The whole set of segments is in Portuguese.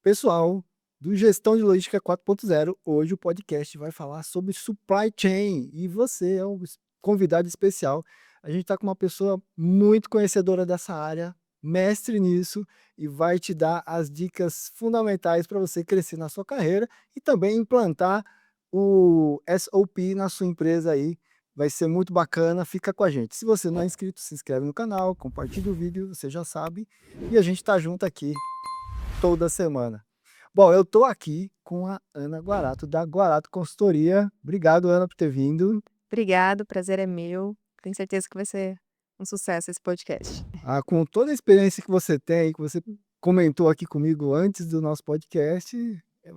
Pessoal, do Gestão de Logística 4.0, hoje o podcast vai falar sobre supply chain e você é um convidado especial. A gente está com uma pessoa muito conhecedora dessa área, mestre nisso, e vai te dar as dicas fundamentais para você crescer na sua carreira e também implantar o SOP na sua empresa aí. Vai ser muito bacana, fica com a gente. Se você não é inscrito, se inscreve no canal, compartilha o vídeo, você já sabe. E a gente está junto aqui toda semana. Bom, eu estou aqui com a Ana Guarato, da Guarato Consultoria. Obrigado, Ana, por ter vindo. Obrigado, o prazer é meu. Tenho certeza que vai ser um sucesso esse podcast. Com toda a experiência que você tem, que você comentou aqui comigo antes do nosso podcast,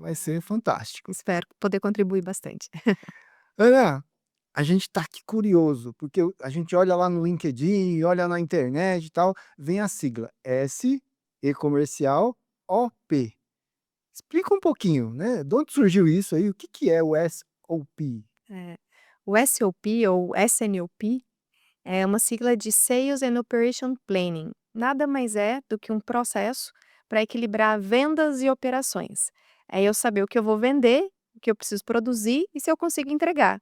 vai ser fantástico. Espero poder contribuir bastante. Ana, a gente está aqui curioso, porque a gente olha lá no LinkedIn, olha na internet e tal, vem a sigla S, E comercial, O, P. Explica um pouquinho, né? De onde surgiu isso aí? O que é o SOP? É, o SOP ou SNOP é uma sigla de Sales and Operation Planning. Nada mais é do que um processo para equilibrar vendas e operações. É eu saber o que eu vou vender, o que eu preciso produzir e se eu consigo entregar.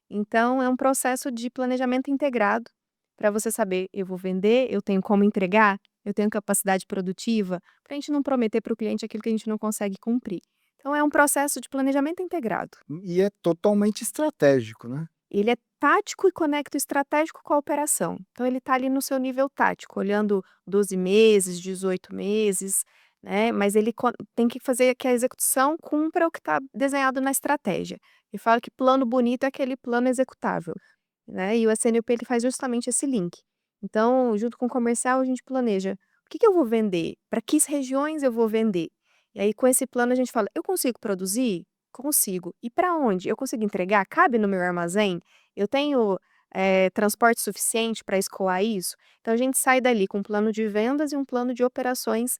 Então, é um processo de planejamento integrado para você saber, eu vou vender, eu tenho como entregar, eu tenho capacidade produtiva, para a gente não prometer para o cliente aquilo que a gente não consegue cumprir. Então, é um processo de planejamento integrado. E é totalmente estratégico, né? Ele é tático e conecta o estratégico com a operação. Então, ele está ali no seu nível tático, olhando 12 meses, 18 meses, né? Mas ele tem que fazer que a execução cumpra o que está desenhado na estratégia. E fala que plano bonito é aquele plano executável, né? E o SNOP ele faz justamente esse link. Então, junto com o comercial, a gente planeja o que eu vou vender, para que regiões eu vou vender. E aí, com esse plano, a gente fala: eu consigo produzir? Consigo. E para onde? Eu consigo entregar? Cabe no meu armazém? Eu tenho transporte suficiente para escoar isso? Então, a gente sai dali com um plano de vendas e um plano de operações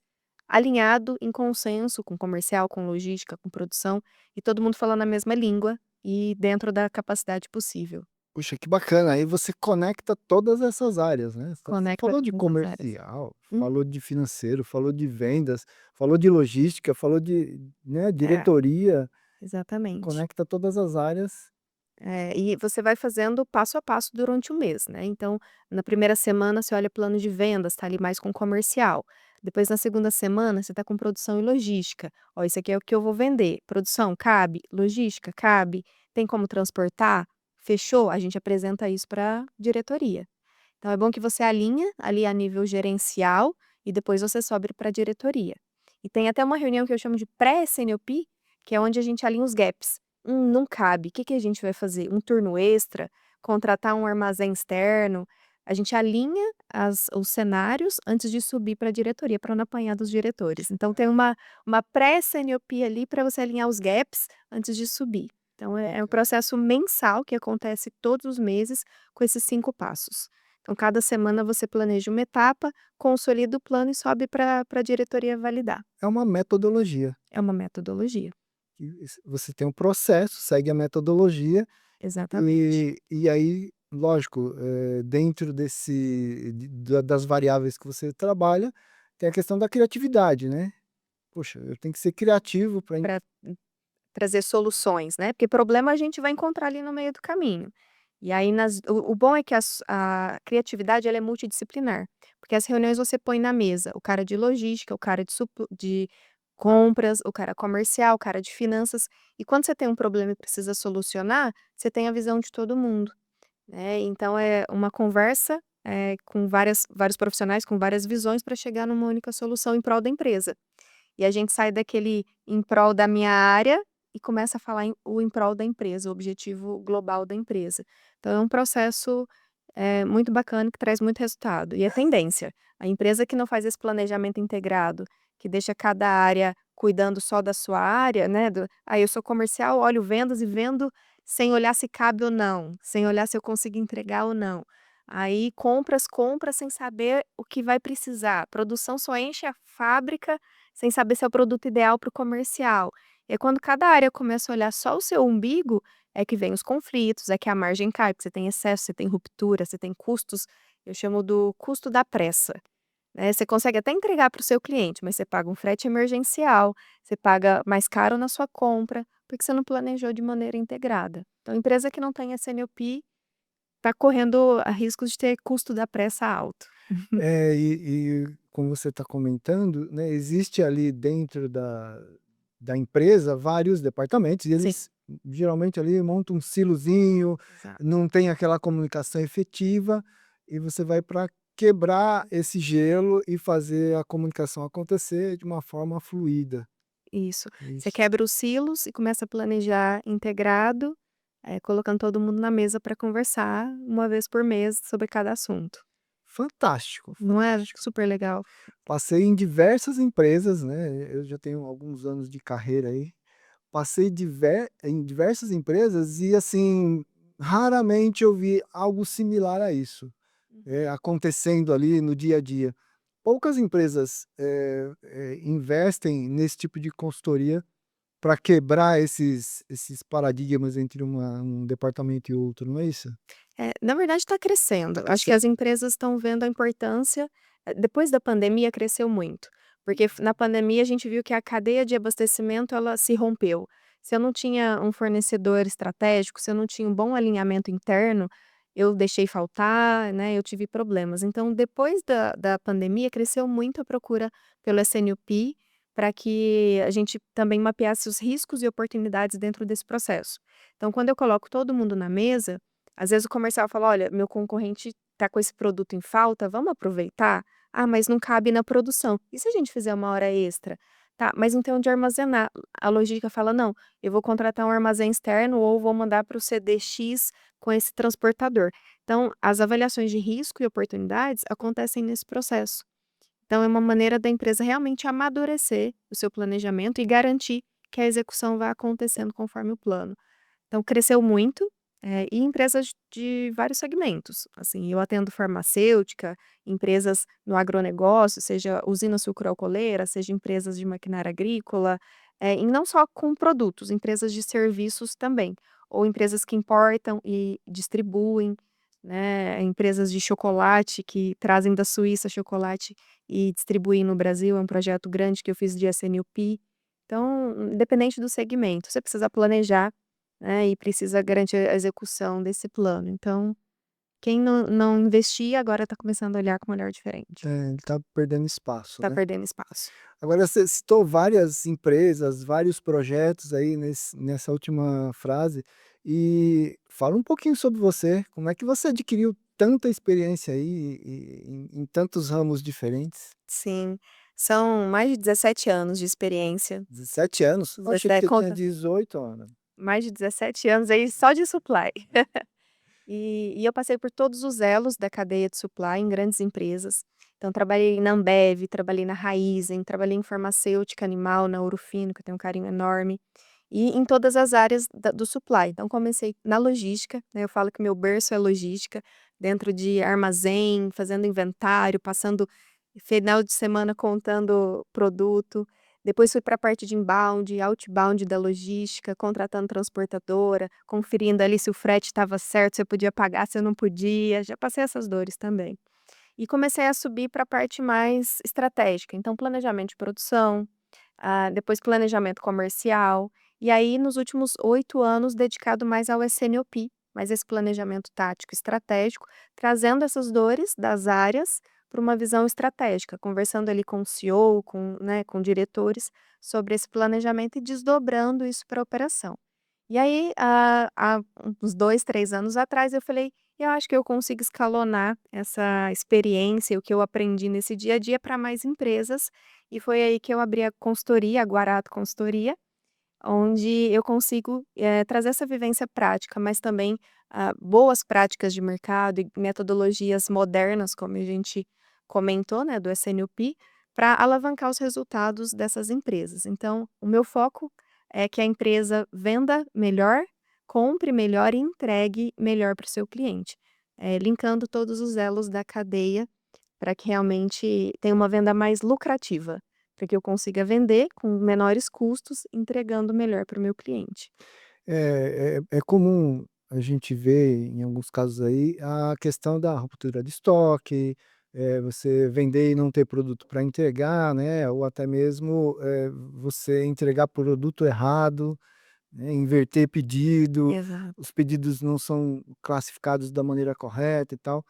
alinhado em consenso com comercial, com logística, com produção, e todo mundo falando a mesma língua e dentro da capacidade possível. Puxa, que bacana. Aí você conecta todas essas áreas, né? Você Conecta falou de todas as áreas. comercial, Hum, falou de financeiro, falou de vendas, falou de logística, falou de, né, é, diretoria, exatamente. conecta todas as áreas. E você vai fazendo passo a passo durante o mês, né. Então, na primeira semana você olha plano de vendas, tá ali mais com comercial. Depois na segunda semana você tá com produção e logística. "Ó, isso aqui é o que eu vou vender. Produção, cabe. Logística, cabe. Tem como transportar? Fechou?" A gente apresenta isso pra diretoria. Então é bom que você alinha ali a nível gerencial e depois você sobe para a diretoria. E tem até uma reunião que eu chamo de pré-SNOP, que é onde a gente alinha os gaps. Não cabe, o que que a gente vai fazer? Um turno extra? Contratar um armazém externo? A gente alinha os cenários antes de subir para a diretoria, para não apanhar dos diretores. Então tem uma pré-SNOP ali para você alinhar os gaps antes de subir. Então é um processo mensal que acontece todos os meses com esses 5 passos. Então, cada semana você planeja uma etapa, consolida o plano e sobe para a diretoria validar. É uma metodologia. É uma metodologia. Você tem um processo, segue a metodologia Exatamente. e aí, lógico, dentro das variáveis que você trabalha, tem a questão da criatividade, né? Poxa, eu tenho que ser criativo para. Para trazer soluções, né, porque problema a gente vai encontrar ali no meio do caminho. E aí o bom é que a criatividade ela é multidisciplinar, porque as reuniões você põe na mesa o cara de logística, o cara de compras, o cara comercial, o cara de finanças, e quando você tem um problema e precisa solucionar, você tem a visão de todo mundo. Né, então é uma conversa, com vários profissionais com várias visões para chegar numa única solução em prol da empresa. E a gente sai daquele em prol da minha área e começa a falar em prol da empresa, o objetivo global da empresa. Então é um processo, muito bacana que traz muito resultado. E é tendência, a empresa que não faz esse planejamento integrado, que deixa cada área cuidando só da sua área, né, eu sou comercial, olho vendas e vendo sem olhar se cabe ou não, sem olhar se eu consigo entregar ou não. Aí compras, compra sem saber o que vai precisar. Produção só enche a fábrica sem saber se é o produto ideal para o comercial. E aí quando cada área começa a olhar só o seu umbigo, é que vem os conflitos, é que a margem cai, porque você tem excesso, você tem ruptura, você tem custos, eu chamo do custo da pressa. né, você consegue até entregar para o seu cliente, mas você paga um frete emergencial, você paga mais caro na sua compra, porque você não planejou de maneira integrada. Então, empresa que não tem SNOP está correndo a risco de ter custo da pressa alto. E como você está comentando, né, existe ali dentro da empresa vários departamentos e Sim, eles geralmente ali montam um silozinho, exato. não tem aquela comunicação efetiva, e você vai para quebrar esse gelo e fazer a comunicação acontecer de uma forma fluida. Isso. Você Isso. quebra os silos e começa a planejar integrado, colocando todo mundo na mesa para conversar uma vez por mês sobre cada assunto. Fantástico, Não é fantástico. super legal? Passei em diversas empresas, né, eu já tenho alguns anos de carreira aí. Passei em diversas empresas e, assim, raramente eu vi algo similar a isso, Uhum. acontecendo ali no dia a dia. Poucas empresas, investem nesse tipo de consultoria para quebrar esses paradigmas entre um departamento e outro, não é isso? Na verdade está crescendo. Tá Acho que as crescendo. empresas estão vendo a importância depois da pandemia cresceu muito, porque na pandemia a gente viu que a cadeia de abastecimento ela se rompeu. Se eu não tinha um fornecedor estratégico, se eu não tinha um bom alinhamento interno, eu deixei faltar, né, eu tive problemas. Então depois da pandemia cresceu muito a procura pelo SNOP, para que a gente também mapeasse os riscos e oportunidades dentro desse processo. Então quando eu coloco todo mundo na mesa, às vezes o comercial fala: "Olha, meu concorrente está com esse produto em falta, vamos aproveitar? Ah, mas não cabe na produção. E se a gente fizer uma hora extra? Tá, mas não tem onde armazenar". A logística fala: "Não, eu vou contratar um armazém externo ou vou mandar para o CDX com esse transportador". Então, as avaliações de risco e oportunidades acontecem nesse processo. Então, é uma maneira da empresa realmente amadurecer o seu planejamento e garantir que a execução vai acontecendo conforme o plano. Então cresceu muito, e empresas de vários segmentos, assim, eu atendo farmacêutica, empresas no agronegócio, seja usina sucroalcooleira, seja empresas de maquinária agrícola, e não só com produtos, empresas de serviços também, ou empresas que importam e distribuem, né, empresas de chocolate que trazem da Suíça chocolate e distribuem no Brasil, é um projeto grande que eu fiz de SNOP. Então, independente do segmento, você precisa planejar, né, e precisa garantir a execução desse plano. Então, quem não investia, agora está começando a olhar com um olhar diferente. Ele está perdendo espaço, Está né. perdendo espaço. Agora você citou várias empresas, vários projetos aí nessa última frase, e fala um pouquinho sobre você, como é que você adquiriu tanta experiência aí em tantos ramos diferentes? Sim, são mais de 17 anos de experiência. 17 anos? Eu Você se achei que der você tinha conta, 18 anos. mais de 17 anos aí só de supply. E eu passei por todos os elos da cadeia de supply em grandes empresas. Então trabalhei na Ambev, trabalhei na Raízen, trabalhei em farmacêutica animal, na Ouro Fino, que eu tenho um carinho enorme, e em todas as áreas do supply. Então comecei na logística, né, eu falo que meu berço é logística, dentro de armazém, fazendo inventário, passando final de semana contando produto. Depois fui para a parte de inbound, outbound da logística, contratando transportadora, conferindo ali se o frete estava certo, se eu podia pagar, se eu não podia, já passei essas dores também. E comecei a subir para a parte mais estratégica, então planejamento de produção, depois planejamento comercial, e aí nos últimos 8 anos dedicado mais ao SNOP, mais esse planejamento tático estratégico, trazendo essas dores das áreas para uma visão estratégica, conversando ali com o CEO, com diretores, sobre esse planejamento e desdobrando isso para a operação. E aí, há uns 2, 3 anos atrás, eu falei: "Eu acho que eu consigo escalonar essa experiência, o que eu aprendi nesse dia a dia para mais empresas", e foi aí que eu abri a consultoria, a Guarato Consultoria, onde eu consigo, trazer essa vivência prática, mas também, boas práticas de mercado e metodologias modernas, como a gente comentou, né, do SNOP, para alavancar os resultados dessas empresas. Então, o meu foco é que a empresa venda melhor, compre melhor e entregue melhor para o seu cliente, linkando todos os elos da cadeia para que realmente tenha uma venda mais lucrativa, para que eu consiga vender com menores custos, entregando melhor para o meu cliente. É comum a gente ver, em alguns casos aí, a questão da ruptura de estoque, você vender e não ter produto para entregar, né, ou até mesmo, você entregar produto errado, né, inverter pedido, Exato. os pedidos não são classificados da maneira correta e tal.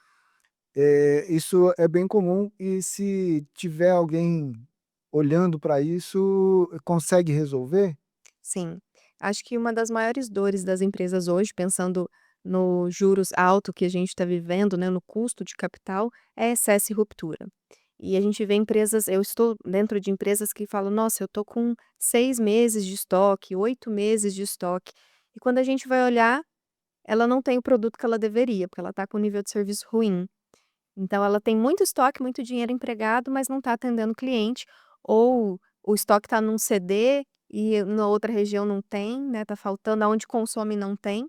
Isso é bem comum e se tiver alguém olhando para isso, consegue resolver? Sim. Acho que uma das maiores dores das empresas hoje, pensando no juros alto que a gente está vivendo, né, no custo de capital, é excesso e ruptura. E a gente vê empresas, eu estou dentro de empresas que falam: "Nossa, eu estou com 6 meses de estoque, 8 meses de estoque". E quando a gente vai olhar, ela não tem o produto que ela deveria, porque ela está com um nível de serviço ruim. Então ela tem muito estoque, muito dinheiro empregado, mas não está atendendo o cliente, ou o estoque está num CD e na outra região não tem, né, tá faltando, aonde consome não tem.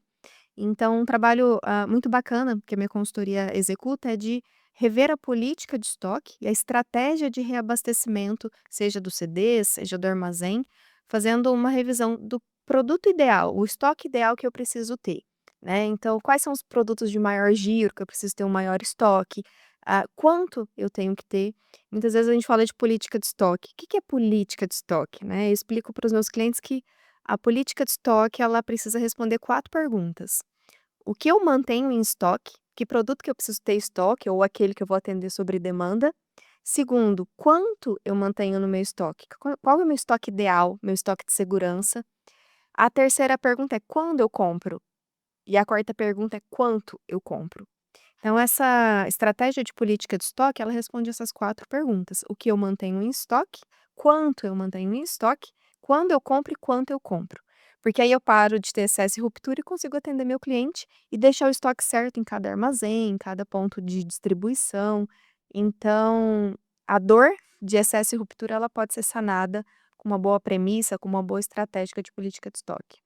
Então um trabalho, muito bacana que a minha consultoria executa é de rever a política de estoque e a estratégia de reabastecimento, seja do CD, seja do armazém, fazendo uma revisão do produto ideal, o estoque ideal que eu preciso ter, né. Então quais são os produtos de maior giro que eu preciso ter um maior estoque, quanto eu tenho que ter. Muitas vezes a gente fala de política de estoque. O que que é política de estoque, né? Eu explico para os meus clientes que a política de estoque, ela precisa responder 4 perguntas. O que eu mantenho em estoque? Que produto que eu preciso ter em estoque ou aquele que eu vou atender sobre demanda? Segundo, quanto eu mantenho no meu estoque? Qual é o meu estoque ideal, meu estoque de segurança? A terceira pergunta é: quando eu compro? E a quarta pergunta é: quanto eu compro? Então essa estratégia de política de estoque, ela responde essas 4 perguntas: o que eu mantenho em estoque, quanto eu mantenho em estoque, quando eu compro e quanto eu compro. Porque aí eu paro de ter excesso e ruptura e consigo atender meu cliente e deixar o estoque certo em cada armazém, em cada ponto de distribuição. Então, a dor de excesso e ruptura, ela pode ser sanada com uma boa premissa, com uma boa estratégia de política de estoque.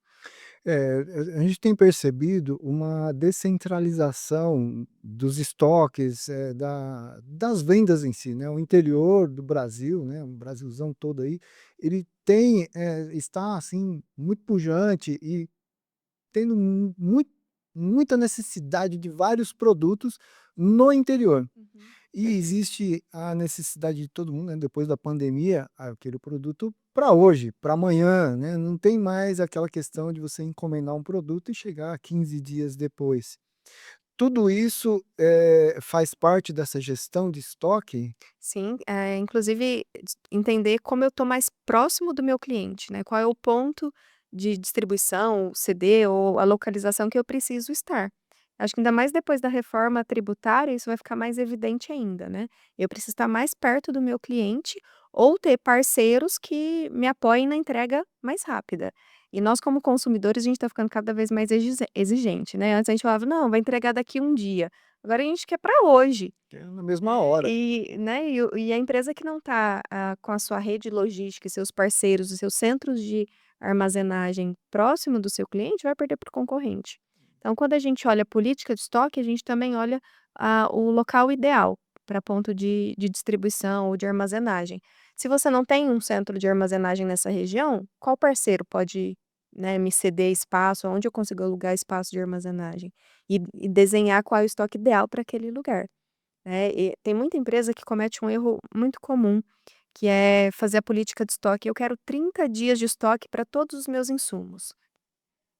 A gente tem percebido uma descentralização dos estoques, das vendas em si, né, o interior do Brasil, né, o Brasilzão todo aí, ele está, assim, muito pujante e tendo muita necessidade de vários produtos no interior. Uhum. E Perfeito. existe a necessidade de todo mundo, né, depois da pandemia, aquele produto para hoje, para amanhã, né, não tem mais aquela questão de você encomendar um produto e chegar 15 dias depois. Tudo isso, faz parte dessa gestão de estoque? Sim, inclusive entender como eu estou mais próximo do meu cliente, né, qual é o ponto de distribuição, o CD ou a localização que eu preciso estar. Acho que ainda mais depois da reforma tributária, isso vai ficar mais evidente ainda, né. Eu preciso estar mais perto do meu cliente ou ter parceiros que me apoiem na entrega mais rápida. E nós como consumidores, a gente está ficando cada vez mais exigente, né. Antes a gente falava: "Não, vai entregar daqui um dia", agora a gente quer para hoje. É na mesma hora. Né, e a empresa que não está, com a sua rede logística e seus parceiros, os seus centros de armazenagem próximo do seu cliente, vai perder para o concorrente. Então, quando a gente olha a política de estoque, a gente também olha, o local ideal para ponto de distribuição ou de armazenagem. Se você não tem um centro de armazenagem nessa região, qual parceiro pode, né, me ceder espaço, onde eu consigo alugar espaço de armazenagem? E desenhar qual é o estoque ideal para aquele lugar. Né, e tem muita empresa que comete um erro muito comum, que é fazer a política de estoque. Eu quero 30 dias de estoque para todos os meus insumos,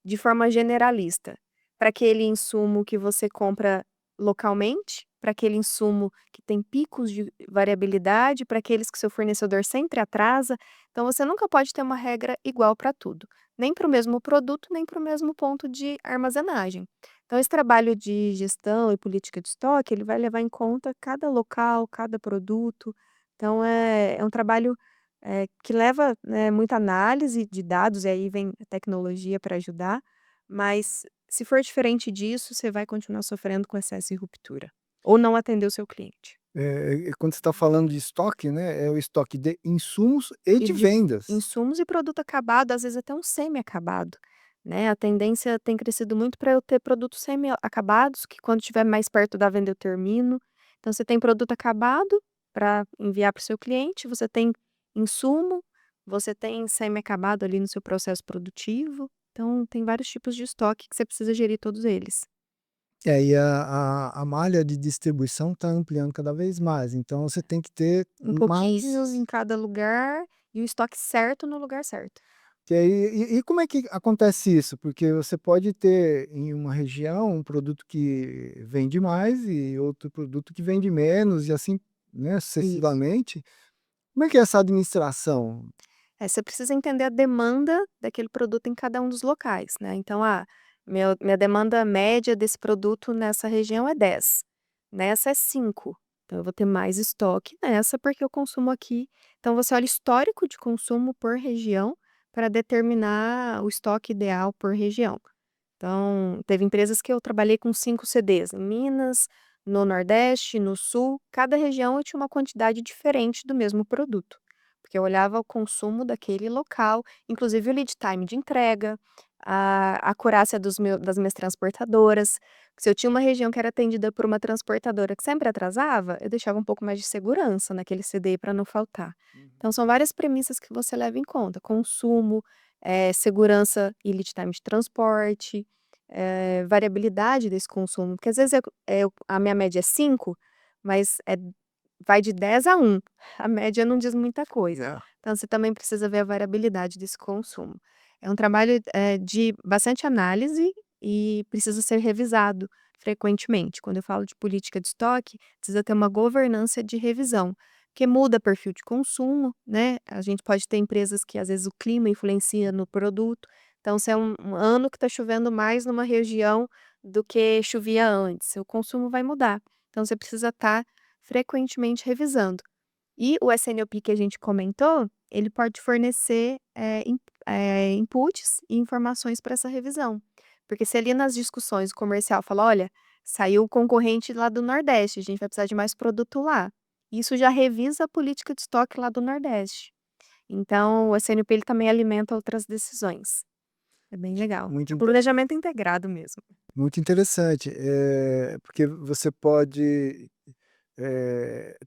de forma generalista. Para aquele insumo que você compra localmente, para aquele insumo que tem picos de variabilidade, para aqueles que seu fornecedor sempre atrasa. Então você nunca pode ter uma regra igual para tudo, nem para o mesmo produto, nem para o mesmo ponto de armazenagem. Então esse trabalho de gestão e política de estoque, ele vai levar em conta cada local, cada produto. Então é um trabalho que leva, né, muita análise de dados, e aí vem a tecnologia para ajudar, mas se for diferente disso, você vai continuar sofrendo com excesso e ruptura, ou não atender o seu cliente. Quando você está falando de estoque, né, é o estoque de insumos e E de de vendas. insumos e produto acabado, às vezes até um semi-acabado, né, a tendência tem crescido muito para eu ter produtos semi-acabados, que quando estiver mais perto da venda eu termino. Então você tem produto acabado para enviar para o seu cliente, você tem insumo, você tem semi-acabado ali no seu processo produtivo, então tem vários tipos de estoque que você precisa gerir todos eles. E a malha de distribuição está ampliando cada vez mais, então você tem que ter Um pouquinho mais. em cada lugar e o estoque certo no lugar certo. Que aí como é que acontece isso? Porque você pode ter em uma região um produto que vende mais e outro produto que vende menos e assim, né, Isso. sucessivamente. Como é que é essa administração? Você precisa entender a demanda daquele produto em cada um dos locais, né. Então, minha demanda média desse produto nessa região é 10, nessa é 5, então eu vou ter mais estoque nessa, porque eu consumo aqui. Então você olha histórico de consumo por região para determinar o estoque ideal por região. Então, teve empresas que eu trabalhei com 5 CDs, em Minas, no Nordeste, no Sul, cada região eu tinha uma quantidade diferente do mesmo produto, porque eu olhava o consumo daquele local, inclusive o lead time de entrega, a acurácia das minhas transportadoras. Se eu tinha uma região que era atendida por uma transportadora que sempre atrasava, eu deixava um pouco mais de segurança naquele CD para não faltar. Então são várias premissas que você leva em conta: consumo, segurança e lead time de transporte, variabilidade desse consumo, porque às vezes a minha média é 5, mas vai de 10 a 1, a média não diz muita coisa. É. Então você também precisa ver a variabilidade desse consumo. É um trabalho, de bastante análise e precisa ser revisado frequentemente. Quando eu falo de política de estoque, precisa ter uma governança de revisão, porque muda perfil de consumo, né, a gente pode ter empresas que às vezes o clima influencia no produto, então se é um ano que está chovendo mais numa região do que chovia antes, o consumo vai mudar. Então você precisa estar frequentemente revisando. E o SNOP que a gente comentou, ele pode fornecer, inputs e informações para essa revisão. Porque se ali nas discussões o comercial fala: "Olha, saiu o concorrente lá do Nordeste, a gente vai precisar de mais produto lá", isso já revisa a política de estoque lá do Nordeste. Então o SNOP ele também alimenta outras decisões. É bem legal. Muito É inte planejamento integrado mesmo. muito interessante, porque você pode,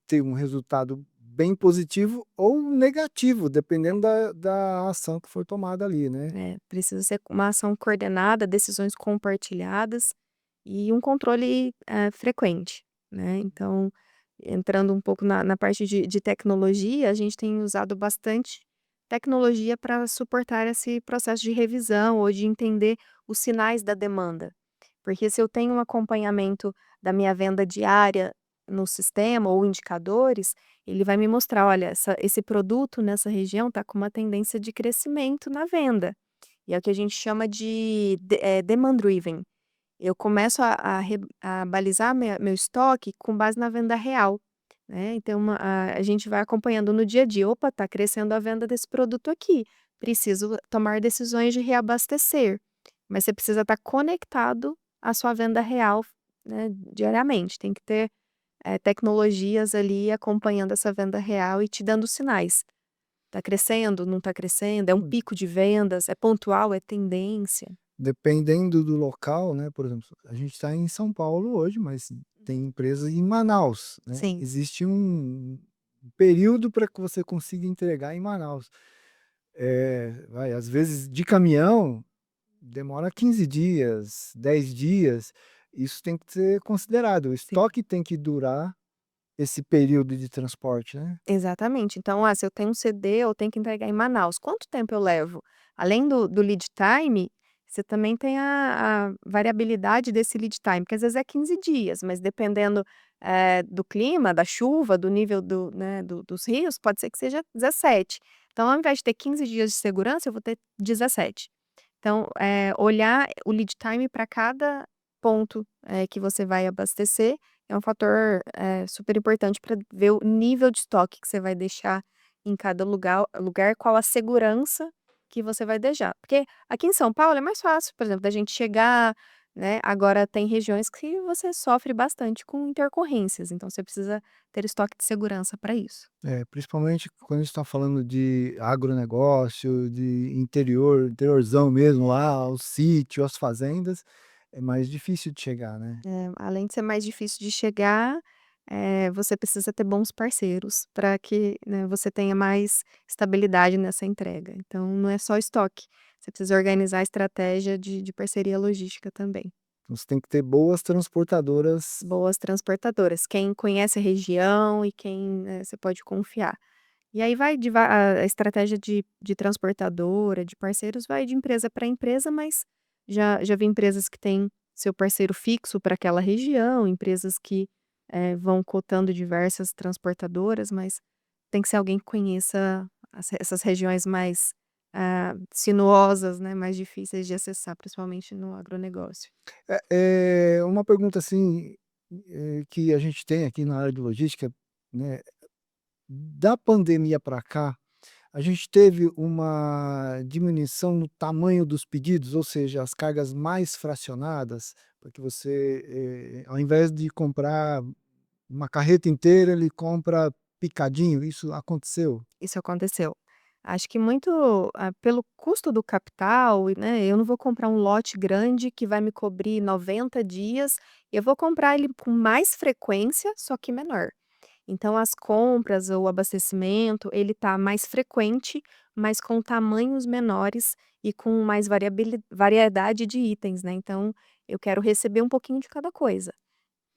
ter um resultado bem positivo ou negativo, dependendo da ação que foi tomada ali, né. Precisa ser uma ação coordenada, decisões compartilhadas e um controle, frequente, né. Então, entrando um pouco na parte de tecnologia, a gente tem usado bastante tecnologia para suportar esse processo de revisão ou de entender os sinais da demanda. Porque se eu tenho um acompanhamento da minha venda diária no sistema ou indicadores, ele vai me mostrar: "Olha, esse produto nessa região está com uma tendência de crescimento na venda". E é o que a gente chama de demand driven. Eu começo a balizar meu estoque com base na venda real, né. Então a gente vai acompanhando no dia a dia: "Opa, está crescendo a venda desse produto aqui, preciso tomar decisões de reabastecer". Mas você precisa estar conectado à sua venda real, né, diariamente. Tem que ter, tecnologias ali acompanhando essa venda real e te dando sinais. Tá crescendo, não tá crescendo, é um Hum. pico de vendas, é pontual, é tendência. Dependendo do local, né, por exemplo, a gente está em São Paulo hoje, mas tem empresas em Manaus, né. Sim, Existe um período para que você consiga entregar em Manaus. Às vezes de caminhão demora 15 dias, 10 dias, isso tem que ser considerado, o sim. estoque tem que durar esse período de transporte, né. Exatamente. Então, se eu tenho um CD, eu tenho que entregar em Manaus, quanto tempo eu levo? Além do lead time, você também tem a variabilidade desse lead time, que às vezes é 15 dias, mas dependendo, do clima, da chuva, do nível né, dos rios, pode ser que seja 17. Então, ao invés de ter 15 dias de segurança, eu vou ter 17. Então, olhar o lead time para cada ponto, que você vai abastecer é um fator, super importante para ver o nível de estoque que você vai deixar em cada lugar, qual a segurança que você vai deixar. Porque aqui em São Paulo é mais fácil, por exemplo, da gente chegar, né, agora tem regiões que você sofre bastante com intercorrências, então você precisa ter estoque de segurança para isso. Principalmente quando a gente está falando de agronegócio, de interiorzão mesmo lá, o sítio, as fazendas, é mais difícil de chegar, né. Além de ser mais difícil de chegar, você precisa ter bons parceiros para que, né, você tenha mais estabilidade nessa entrega. Então não é só estoque, você precisa organizar a estratégia de parceria logística também. Então você tem que ter boas transportadoras. Boas transportadoras, quem conhece a região e quem, né, você pode confiar. E aí vai de va a estratégia de transportadora, de parceiros, vai de empresa para empresa, mas já vi empresas que têm seu parceiro fixo para aquela região, empresas que, vão cotando diversas transportadoras, mas tem que ser alguém que conheça essas regiões mais, sinuosas, né, mais difíceis de acessar, principalmente no agronegócio. Uma pergunta assim, que a gente tem aqui na área de logística, né, da pandemia para cá, a gente teve uma diminuição no tamanho dos pedidos, ou seja, as cargas mais fracionadas, porque você, ao invés de comprar uma carreta inteira, ele compra picadinho, isso aconteceu? Isso aconteceu. Acho que muito, pelo custo do capital, e, né, eu não vou comprar um lote grande que vai me cobrir 90 dias, eu vou comprar ele com mais frequência, só que menor. Então as compras ou o abastecimento, ele tá mais frequente, mas com tamanhos menores e com mais variedade de itens, né, então eu quero receber um pouquinho de cada coisa.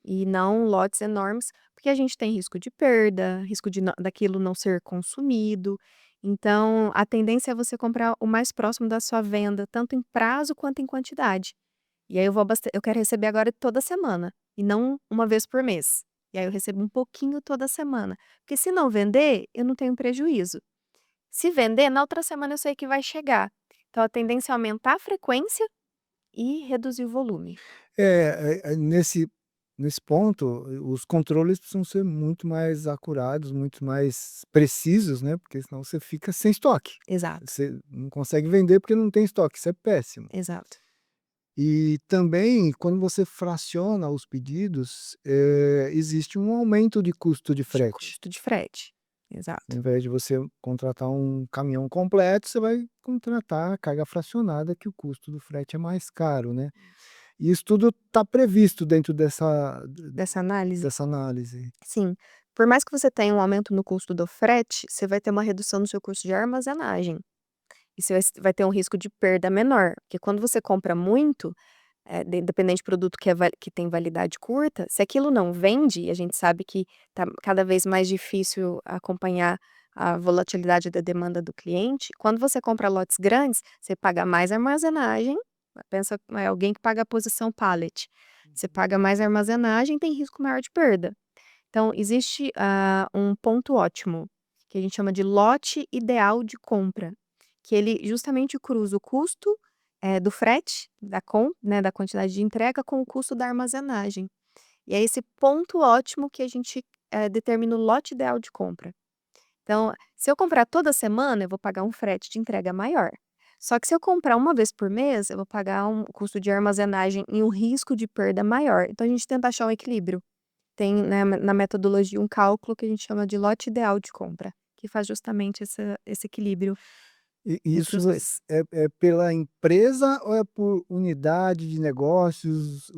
E não lotes enormes, porque a gente tem risco de perda, risco de daquilo não ser consumido. Então, a tendência é você comprar o mais próximo da sua venda, tanto em prazo quanto em quantidade. E aí eu quero receber agora toda semana, e não uma vez por mês. E aí eu recebo um pouquinho toda semana. Porque se não vender, eu não tenho prejuízo. Se vender, na outra semana eu sei que vai chegar. Então a tendência é aumentar a frequência e reduzir o volume. Nesse ponto, os controles precisam ser muito mais acurados, muito mais precisos, né, porque senão você fica sem estoque. Exato, Você não consegue vender porque não tem estoque, isso é péssimo. exato. E também, quando você fraciona os pedidos, existe um aumento de custo de De frete. custo de frete. Ao Exato. invés de você contratar um caminhão completo, você vai contratar a carga fracionada, que o custo do frete é mais caro, né. E isso tudo está previsto dentro Dessa análise? dessa análise. Sim. Por mais que você tenha um aumento no custo do frete, você vai ter uma redução no seu custo de armazenagem. E você vai ter um risco de perda menor, porque quando você compra muito, dependente de produto que tem validade curta, se aquilo não vende, e a gente sabe que tá cada vez mais difícil acompanhar a volatilidade da demanda do cliente, quando você compra lotes grandes, você paga mais armazenagem, pensa, alguém que paga a posição pallet, você paga mais armazenagem, tem risco maior de perda. Então existe, um ponto ótimo, que a gente chama de lote ideal de compra, que ele justamente cruza o custo, do frete, né, da quantidade de entrega com o custo da armazenagem. E é esse ponto ótimo que a gente, determina o lote ideal de compra. Então, se eu comprar toda semana, eu vou pagar um frete de entrega maior. Só que se eu comprar uma vez por mês, eu vou pagar um custo de armazenagem e um risco de perda maior. Então a gente tenta achar um equilíbrio. Tem, né, na metodologia um cálculo que a gente chama de lote ideal de compra, que faz justamente esse equilíbrio E entre isso os 2. é pela empresa ou é por unidade de negócios,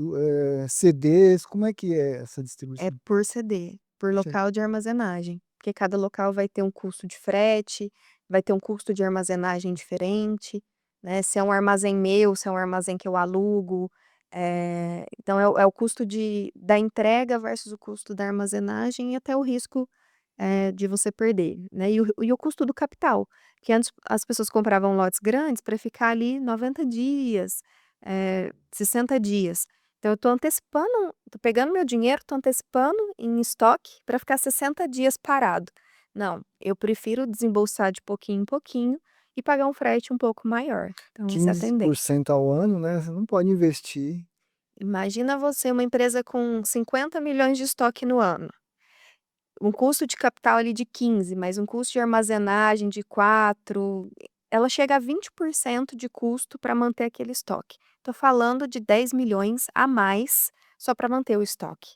CDs, como é que é essa É distribuição? por CD, por Ce local de armazenagem, porque cada local vai ter um custo de frete, vai ter um custo de armazenagem diferente, né, se é um armazém meu, se é um armazém que eu alugo, então é o custo da entrega versus o custo da armazenagem e até o risco, de você perder, né, e o custo do capital, que antes as pessoas compravam lotes grandes para ficar ali 90 dias, 60 dias. Então eu tô pegando meu dinheiro, tô antecipando em estoque para ficar 60 dias parado. Não, eu prefiro desembolsar de pouquinho em pouquinho e pagar um frete um pouco maior. Então essa é a tendência. 15% ao ano, né, você não pode investir. Imagina você, uma empresa com 50 milhões de estoque no ano, um custo de capital ali de 15, mais um custo de armazenagem de 4, ela chega a 20% de custo para manter aquele estoque. Tô falando de 10 milhões a mais só para manter o estoque.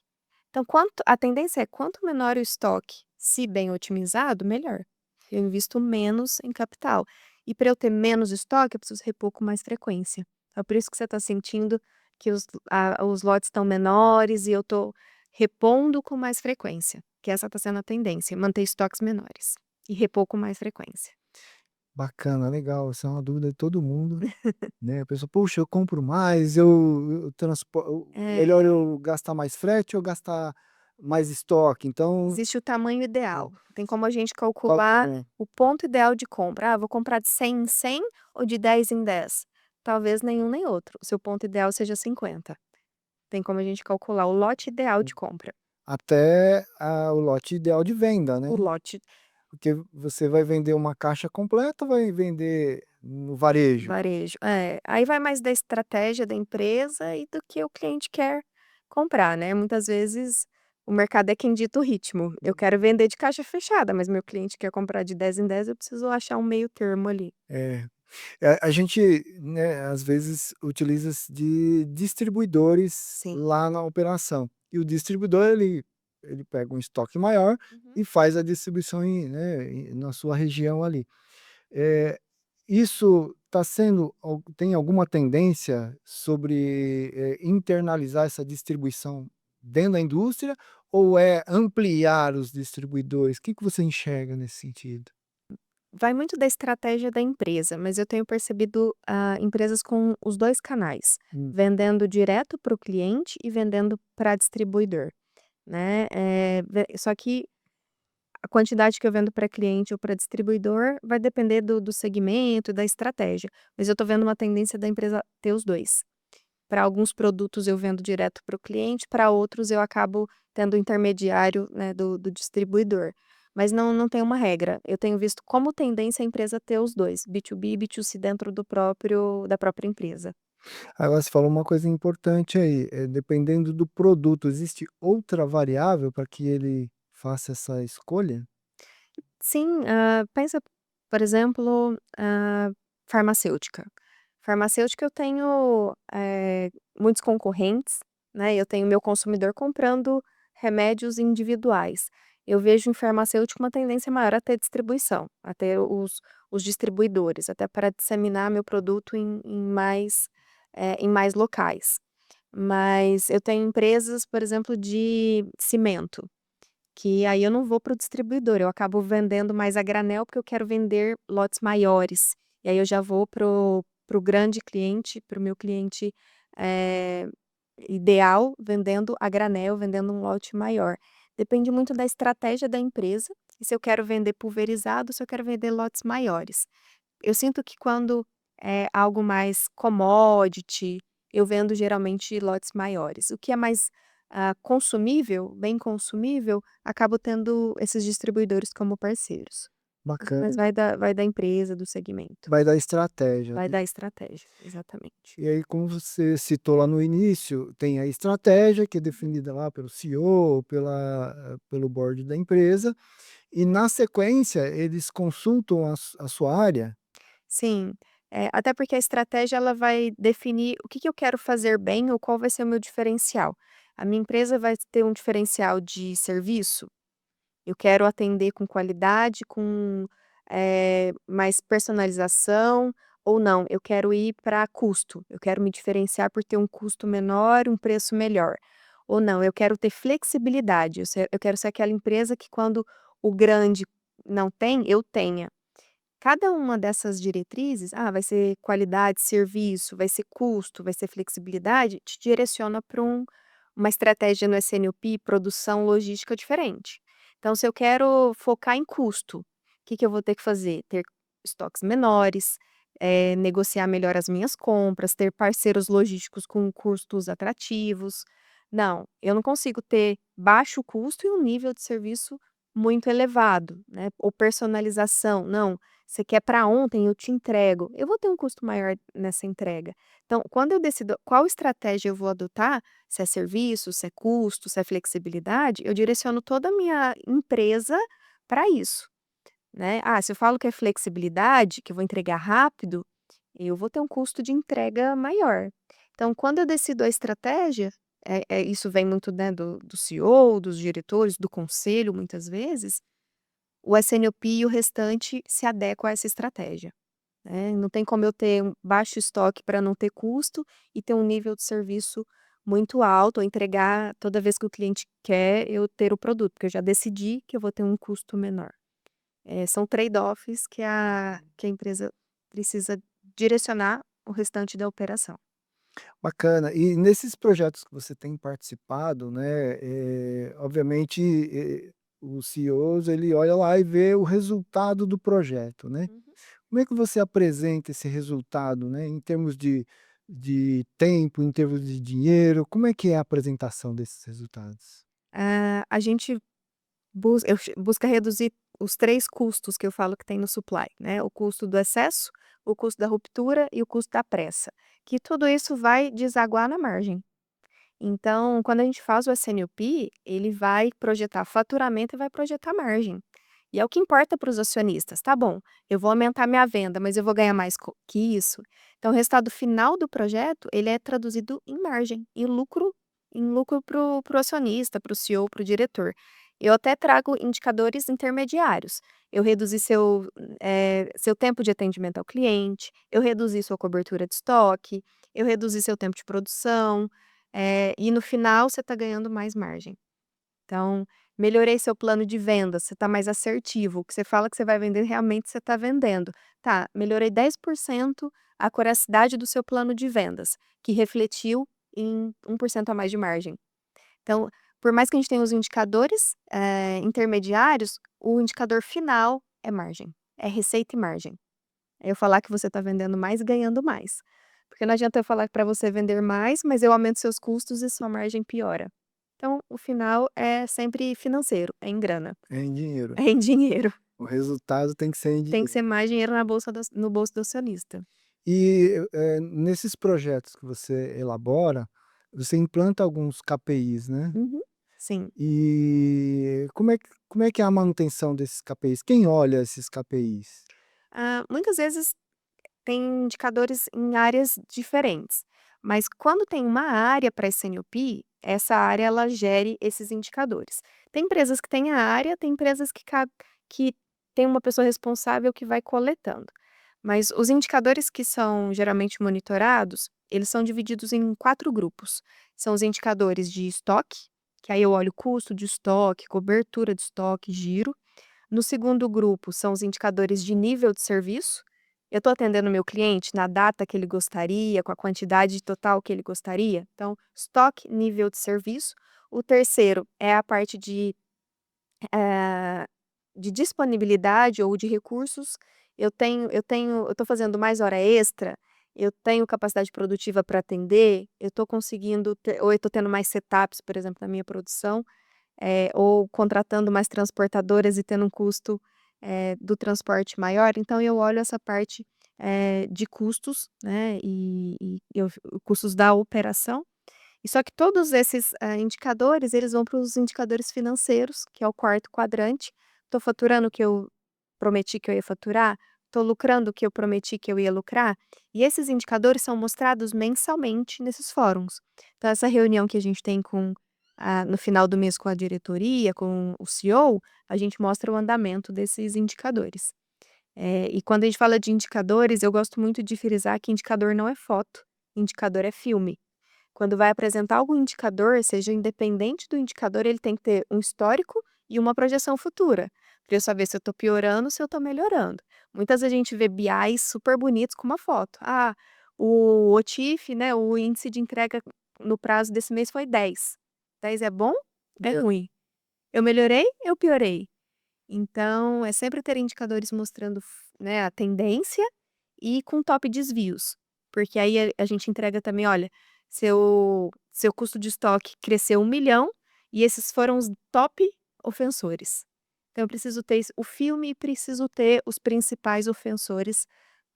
Então a tendência é quanto menor o estoque, se bem otimizado, melhor. Eu invisto menos em capital. E para eu ter menos estoque, eu preciso repor com mais frequência. Então, é por isso que você está sentindo que os lotes estão menores e eu estou repondo com mais frequência, que essa está sendo a tendência, manter estoques menores e repor com mais frequência. Bacana, legal, essa é uma dúvida de todo mundo, né, a pessoa: "Poxa, eu compro mais, eu É, melhor eu gastar mais frete ou gastar mais estoque?" Então, existe o tamanho é, ideal. Tem como a gente qual calcular o ponto ideal de compra. Ah, vou comprar de 100 em 100 ou de 10 em 10? Talvez nenhum nem outro. O seu ponto ideal seja 50. Tem como a gente calcular o lote ideal de compra. até o lote ideal de venda, né, O lote porque você vai vender uma caixa completa ou vai vender no varejo? varejo. É, aí vai mais da estratégia da empresa e do que o cliente quer comprar, né. Muitas vezes o mercado é quem dita o ritmo. Eu quero vender de caixa fechada, mas meu cliente quer comprar de 10 em 10, eu preciso achar um meio termo ali. É. A gente, né, às vezes de distribuidores Sim. lá na operação. E o distribuidor ele pega um estoque maior Uhum. e faz a distribuição na sua região ali. Eh, isso está sendo tem alguma tendência sobre, internalizar essa distribuição dentro da indústria ou é ampliar os distribuidores? O que que você enxerga nesse sentido? Vai muito da estratégia da empresa, mas eu tenho percebido, empresas com os 2 canais, Hum. vendendo direto para o cliente e vendendo para distribuidor, né. Só que a quantidade que eu vendo para cliente ou para distribuidor vai depender do segmento e da estratégia, mas eu estou vendo uma tendência da empresa ter os 2. Para alguns produtos eu vendo direto para o cliente, para outros eu acabo tendo o intermediário, né, do distribuidor. Mas não tem uma regra. Eu tenho visto como tendência a empresa ter os 2, B2B e B2C dentro da própria empresa. Agora você falou uma coisa importante aí, dependendo do produto, existe outra variável para que ele faça essa escolha? Sim, pensa, por exemplo, farmacêutica. Farmacêutica eu tenho, muitos concorrentes, né, eu tenho meu consumidor comprando remédios individuais. Eu vejo em farmacêutico uma tendência maior a ter distribuição, a ter os distribuidores, até para disseminar meu produto em mais locais. Mas eu tenho empresas, por exemplo, de cimento. Que aí eu não vou para o distribuidor, eu acabo vendendo mais a granel, porque eu quero vender lotes maiores. E aí eu já vou para o grande cliente, para o meu cliente, eh, ideal, vendendo a granel, vendendo um lote maior. Depende muito da estratégia da empresa, e se eu quero vender pulverizado, se eu quero vender lotes maiores. Eu sinto que quando é algo mais commodity, eu vendo geralmente lotes maiores. O que é mais, consumível, bem consumível, acabo tendo esses distribuidores como parceiros. Mas Bacana, vai da empresa, do segmento. vai dar estratégia, Vai né. da estratégia, exatamente. E aí, como você citou lá no início, tem a estratégia que é definida lá pelo CEO, pelo board da empresa, e na sequência eles consultam a sua área. Sim, até porque a estratégia ela vai definir o que que eu quero fazer bem ou qual vai ser o meu diferencial. A minha empresa vai ter um diferencial de serviço. Eu quero atender com qualidade, com, mais personalização, ou não, eu quero ir para custo, eu quero me diferenciar por ter um custo menor, um preço melhor. Ou não, eu quero ter flexibilidade, eu quero ser aquela empresa que quando o grande não tem, eu tenha. Cada uma dessas diretrizes, vai ser qualidade, serviço, vai ser custo, vai ser flexibilidade, te direciona para uma estratégia no SNOP, produção logística diferente. Então, se eu quero focar em custo, o que que eu vou ter que fazer? Ter estoques menores, negociar melhor as minhas compras, ter parceiros logísticos com custos atrativos. Não, eu não consigo ter baixo custo e um nível de serviço muito elevado, né? Ou personalização, não. Você quer para ontem, eu te entrego. Eu vou ter um custo maior nessa entrega. Então, quando eu decido qual estratégia eu vou adotar, se é serviço, se é custo, se é flexibilidade, eu direciono toda a minha empresa para isso, né? Se eu falo que é flexibilidade, que eu vou entregar rápido, eu vou ter um custo de entrega maior. Então, quando eu decido a estratégia, isso vem muito, né, do CEO, dos diretores, do conselho, muitas vezes, o SNOP e o restante se adequa a essa estratégia, né. Não tem como eu ter um baixo estoque para não ter custo e ter um nível de serviço muito alto, ou entregar toda vez que o cliente quer eu ter o produto, porque eu já decidi que eu vou ter um custo menor. São trade-offs que a empresa precisa direcionar o restante da operação. Bacana. E nesses projetos que você tem participado, né, obviamente, os CEOs, ele olha lá e vê o resultado do projeto, né. Uhum. Como é que você apresenta esse resultado, né, em termos de tempo, em termos de dinheiro, como é que é a apresentação desses resultados? A gente busca reduzir os 3 custos que eu falo que tem no supply, né, o custo do excesso, o custo da ruptura e o custo da pressa, que tudo isso vai desaguar na margem. Então, quando a gente faz o SNOP, ele vai projetar faturamento e vai projetar margem. E é o que importa para os acionistas. Tá bom, eu vou aumentar minha venda, mas eu vou ganhar mais que isso. Então, o resultado final do projeto, ele é traduzido em margem, em lucro para o acionista, para o CEO, para o diretor. Eu até trago indicadores intermediários. Eu reduzi seu tempo de atendimento ao cliente, eu reduzi sua cobertura de estoque, eu reduzi seu tempo de produção, e no final você está ganhando mais margem. Então, melhorei seu plano de venda, você está mais assertivo, o que você fala que você vai vender, realmente você está vendendo. Tá, melhorei 10% a coracidade do seu plano de vendas, que refletiu em 1% a mais de margem. Então, por mais que a gente tenha os indicadores, intermediários, o indicador final é margem, é receita e margem. É eu falar que você está vendendo mais e ganhando mais. Porque não adianta eu falar para você vender mais, mas eu aumento seus custos e sua margem piora. Então, o final é sempre financeiro, é em grana, É em dinheiro. é em dinheiro. O resultado tem que ser em Tem que dinheiro. ser mais dinheiro na bolsa no bolso do acionista. E, nesses projetos que você elabora, você implanta alguns KPIs, né? Uhum. Sim. E como é que é a manutenção desses KPIs? Quem olha esses KPIs? Muitas vezes tem indicadores em áreas diferentes, mas quando tem uma área para SNOP, essa área ela gere esses indicadores. Tem empresas que têm a área, tem empresas que tem uma pessoa responsável que vai coletando. Mas os indicadores que são geralmente monitorados, eles são divididos em 4 grupos. São os indicadores de estoque, que aí eu olho custo de estoque, cobertura de estoque, giro. No segundo grupo, são os indicadores de nível de serviço. Eu estou atendendo o meu cliente na data que ele gostaria, com a quantidade total que ele gostaria? Então, estoque, nível de serviço. O terceiro é a parte de disponibilidade ou de recursos. Eu estou fazendo mais hora extra, eu tenho capacidade produtiva para atender, eu estou conseguindo ter ou eu estou tendo mais setups, por exemplo, na minha produção, ou contratando mais transportadoras e tendo um custo, do transporte maior. Então eu olho essa parte, de custos, né, custos da operação. E só que todos esses, indicadores, eles vão para os indicadores financeiros, que é o quarto quadrante. Estou faturando o que eu prometi que eu ia faturar? Estou lucrando o que eu prometi que eu ia lucrar? E esses indicadores são mostrados mensalmente nesses fóruns. Então essa reunião que a gente tem no final do mês com a diretoria, com o CEO, a gente mostra o andamento desses indicadores. E quando a gente fala de indicadores, eu gosto muito de frisar que indicador não é foto, indicador é filme. Quando vai apresentar algum indicador, seja independente do indicador, ele tem que ter um histórico e uma projeção futura, para eu saber se eu estou piorando ou se eu estou melhorando. Muitas vezes a gente vê BIs super bonitos com uma foto. O OTIF, né, o índice de entrega no prazo desse mês foi 10. 10 é bom? É ruim. Eu melhorei? Eu piorei? Então, é sempre ter indicadores mostrando, né, a tendência e com top desvios, porque aí a gente entrega também: "Olha, seu custo de estoque cresceu 1.000.000 e esses foram os top ofensores". Então eu preciso ter o filme e preciso ter os principais ofensores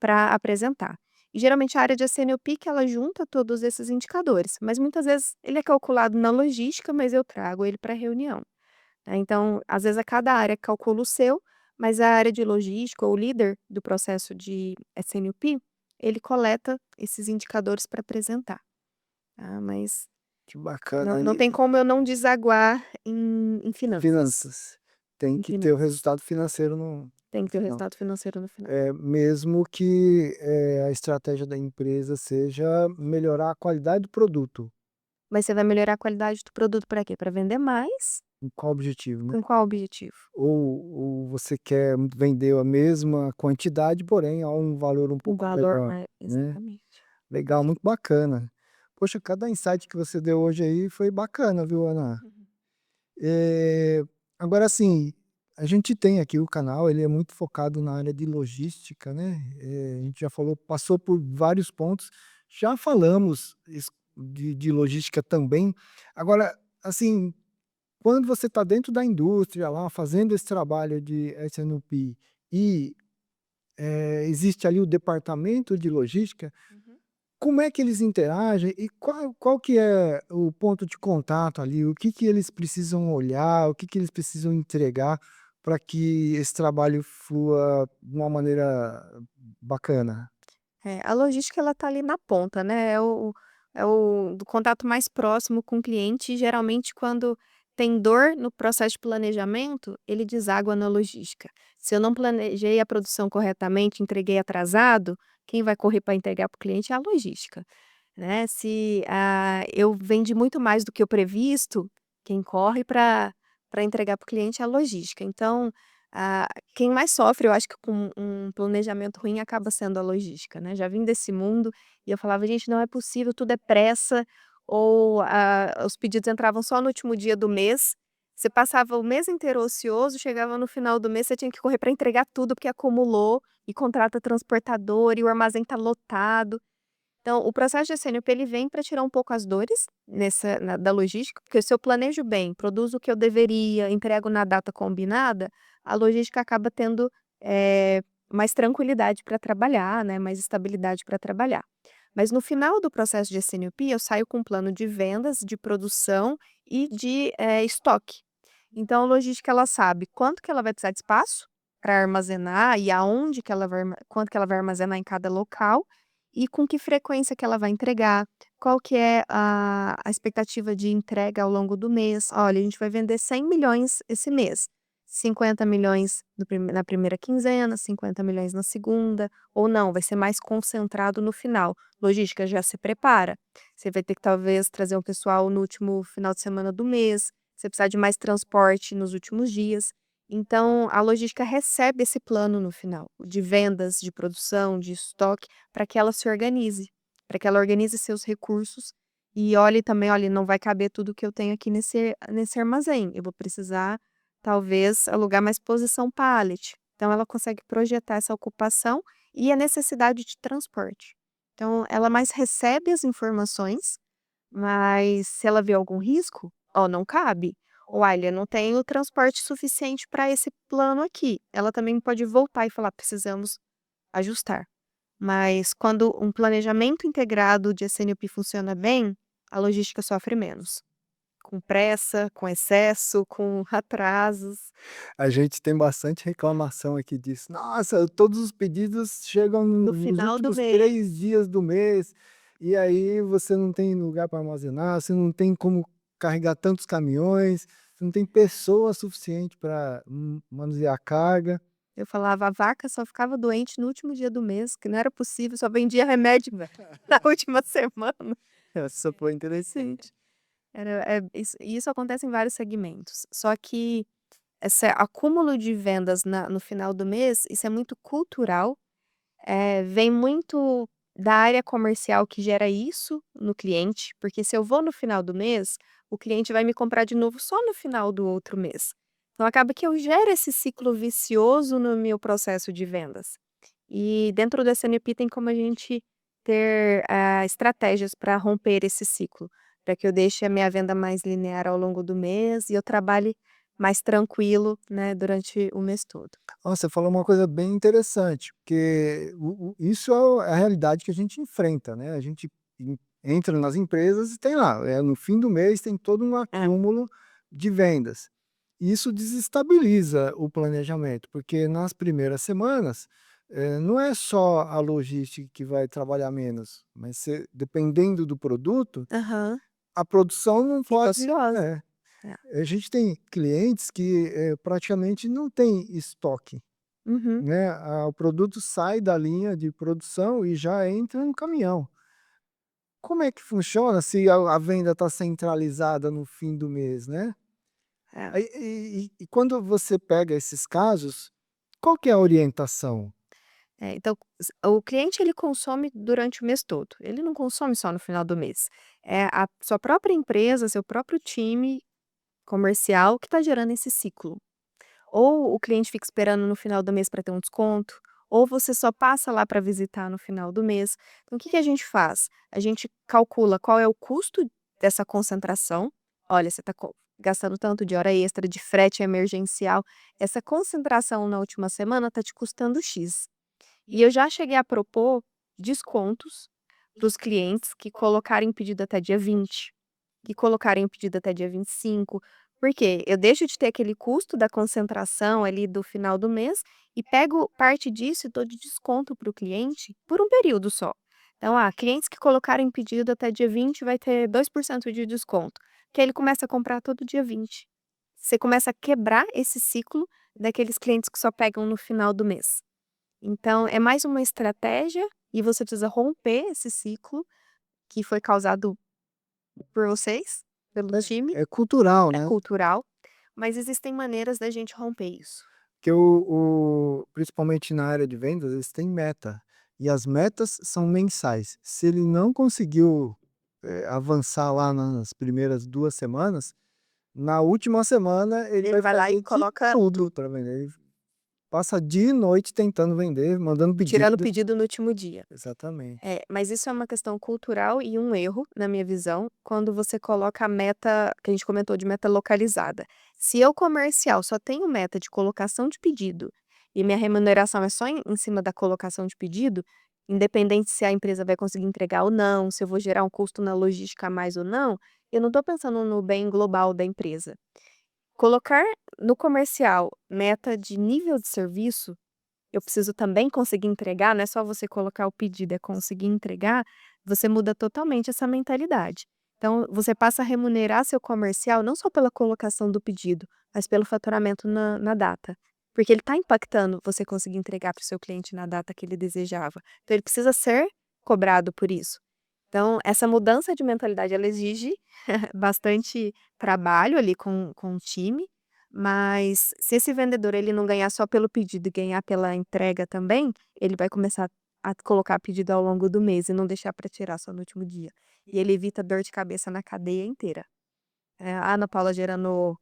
para apresentar. E geralmente a área de SNOP que ela junta todos esses indicadores, mas muitas vezes ele é calculado na logística, mas eu trago ele para a reunião. Então, às vezes, a cada área calcula o seu, mas a área de logística ou o líder do processo de SNOP, ele coleta esses indicadores para apresentar, tá, mas Que não bacana. não tem como eu não desaguar em finanças, Finanças. Tem em que ter o finanças. resultado financeiro no Tem que ter o final. resultado financeiro no final. Mesmo que, a estratégia da empresa seja melhorar a qualidade do produto. Mas você vai melhorar a qualidade do produto para quê? Para vender mais Com qual objetivo, né? Com qual objetivo? Ou você quer vender a mesma quantidade, porém a um valor um O pouco valor melhor, né? exatamente. Legal, muito bacana. Poxa, cada insight que você deu hoje aí foi bacana, viu, Ana? Uhum. Eh, Agora assim, a gente tem aqui o canal, ele é muito focado na área de logística, né, a gente já falou passou por vários pontos, já falamos de logística também. Agora, assim, quando você está dentro da indústria lá, fazendo esse trabalho de S&OP e, existe ali o departamento de logística, Uhum. como é que eles interagem e qual que é o ponto de contato ali? O que que eles precisam olhar, o que que eles precisam entregar para que esse trabalho flua de uma maneira bacana? É, a logística ela tá ali na ponta, né, é o do contato mais próximo com o cliente, e geralmente quando tem dor no processo de planejamento, ele deságua na logística. Se eu não planejei a produção corretamente, entreguei atrasado, quem vai correr para entregar para o cliente é a logística, né. Se, eu vendi muito mais do que o previsto, quem corre para entregar para o cliente é a logística. Então, ah, quem mais sofre, eu acho que com um planejamento ruim acaba sendo a logística, né. Já vim desse mundo e eu falava: "Gente, não é possível, tudo é pressa", ou, os pedidos entravam só no último dia do mês, você passava o mês inteiro ocioso, chegava no final do mês, você tinha que correr para entregar tudo, porque acumulou, e contrata transportador, e o armazém está lotado. Então, o processo de SNOP ele vem para tirar um pouco as dores da logística, porque se eu planejo bem, produzo o que eu deveria, entrego na data combinada, a logística acaba tendo, mais tranquilidade para trabalhar, né, mais estabilidade para trabalhar. Mas no final do processo de SNOP, eu saio com um plano de vendas, de produção e de, estoque. Então a logística ela sabe quanto que ela vai precisar de espaço para armazenar e aonde que ela vai quanto que ela vai armazenar em cada local, e com que frequência que ela vai entregar, qual que é a expectativa de entrega ao longo do mês. "Olha, a gente vai vender 100 milhões esse mês, 50 milhões na primeira quinzena, 50 milhões na segunda, ou não, vai ser mais concentrado no final". Logística já se prepara, você vai ter que talvez trazer um pessoal no último final de semana do mês, você precisar de mais transporte nos últimos dias. Então, a logística recebe esse plano no final, de vendas, de produção, de estoque, para que ela se organize, para que ela organize seus recursos e olhe também: "Olha, não vai caber tudo que eu tenho aqui nesse armazém, eu vou precisar, talvez, alugar mais posição pallet". Então ela consegue projetar essa ocupação e a necessidade de transporte. Então ela mais recebe as informações, mas se ela vê algum risco, ó, não cabe. Olha, não tenho transporte suficiente para esse plano aqui. Ela também pode voltar e falar: precisamos ajustar. Mas quando um planejamento integrado de SNOP funciona bem, a logística sofre menos. Com pressa, com excesso, com atrasos. A gente tem bastante reclamação aqui disso. "Nossa, todos os pedidos chegam No nos final do últimos mês. 3 dias do mês, e aí você não tem lugar para armazenar, você não tem como carregar tantos caminhões, você não tem pessoa suficiente para manusear a carga". Eu falava: "A vaca só ficava doente no último dia do mês, que não era possível, só vendia remédio na última semana". Essa foi Sim, interessante. isso acontece em vários segmentos. Só que esse acúmulo de vendas no final do mês, isso é muito cultural, vem muito da área comercial que gera isso no cliente, porque se eu vou no final do mês, o cliente vai me comprar de novo só no final do outro mês. Então acaba que eu gero esse ciclo vicioso no meu processo de vendas. E dentro do SNP tem como a gente ter, estratégias para romper esse ciclo, para que eu deixe a minha venda mais linear ao longo do mês e eu trabalhe mais tranquilo, né, durante o mês todo. Nossa, você falou uma coisa bem interessante, porque isso é a realidade que a gente enfrenta, né, a gente entra nas empresas e tem lá, no fim do mês tem todo um É. acúmulo de vendas. E isso desestabiliza o planejamento, porque nas primeiras semanas, não é só a logística que vai trabalhar menos, mas dependendo do produto, Aham. a produção não Fica pode. ociosa. É, É. a gente tem clientes que, praticamente não tem estoque. Uhum. Né, o produto sai da linha de produção e já entra no caminhão. Como é que funciona se a venda está centralizada no fim do mês, né? É. Aí, e quando você pega esses casos, qual que é a orientação? Então, o cliente ele consome durante o mês todo, ele não consome só no final do mês. É a sua própria empresa, seu próprio time comercial que está gerando esse ciclo. Ou o cliente fica esperando no final do mês para ter um desconto, ou você só passa lá para visitar no final do mês. Então, o que que a gente faz? A gente calcula qual é o custo dessa concentração. Olha, você está gastando tanto de hora extra, de frete emergencial. Essa concentração na última semana está te custando X. E eu já cheguei a propor descontos para os clientes que colocarem pedido até dia 20, que colocarem o pedido até dia 25, porque eu deixo de ter aquele custo da concentração ali do final do mês e pego parte disso e dou de desconto para o cliente por um período só. Então, clientes que colocarem pedido até dia 20 vai ter 2% de desconto, que aí ele começa a comprar todo dia 20. Você começa a quebrar esse ciclo daqueles clientes que só pegam no final do mês. Então, é mais uma estratégia e você precisa romper esse ciclo que foi causado por vocês, pelo time, É cultural, é né? cultural, mas existem maneiras da gente romper isso. Porque principalmente na área de vendas, eles têm meta. E as metas são mensais. Se ele não conseguiu avançar lá nas primeiras 2 semanas, na última semana ele Ele vai vai lá e fazer de coloca tudo para vender. Ele passa dia e noite tentando vender, mandando tirando o pedido. pedido no último dia. Exatamente. Mas isso é uma questão cultural e um erro, na minha visão, quando você coloca a meta, que a gente comentou de meta localizada. Se eu comercial só tenho meta de colocação de pedido e minha remuneração é só em cima da colocação de pedido, independente se a empresa vai conseguir entregar ou não, se eu vou gerar um custo na logística a mais ou não, eu não estou pensando no bem global da empresa. Colocar no comercial meta de nível de serviço, eu preciso também conseguir entregar, não é só você colocar o pedido, é conseguir entregar, você muda totalmente essa mentalidade. Então, você passa a remunerar seu comercial não só pela colocação do pedido, mas pelo faturamento na data. Porque ele está impactando você conseguir entregar para o seu cliente na data que ele desejava. Então, ele precisa ser cobrado por isso. Então, essa mudança de mentalidade, ela exige bastante trabalho ali com o time, mas se esse vendedor ele não ganhar só pelo pedido e ganhar pela entrega também, ele vai começar a colocar pedido ao longo do mês e não deixar para tirar só no último dia. E ele evita dor de cabeça na cadeia inteira. A Ana Paula gerando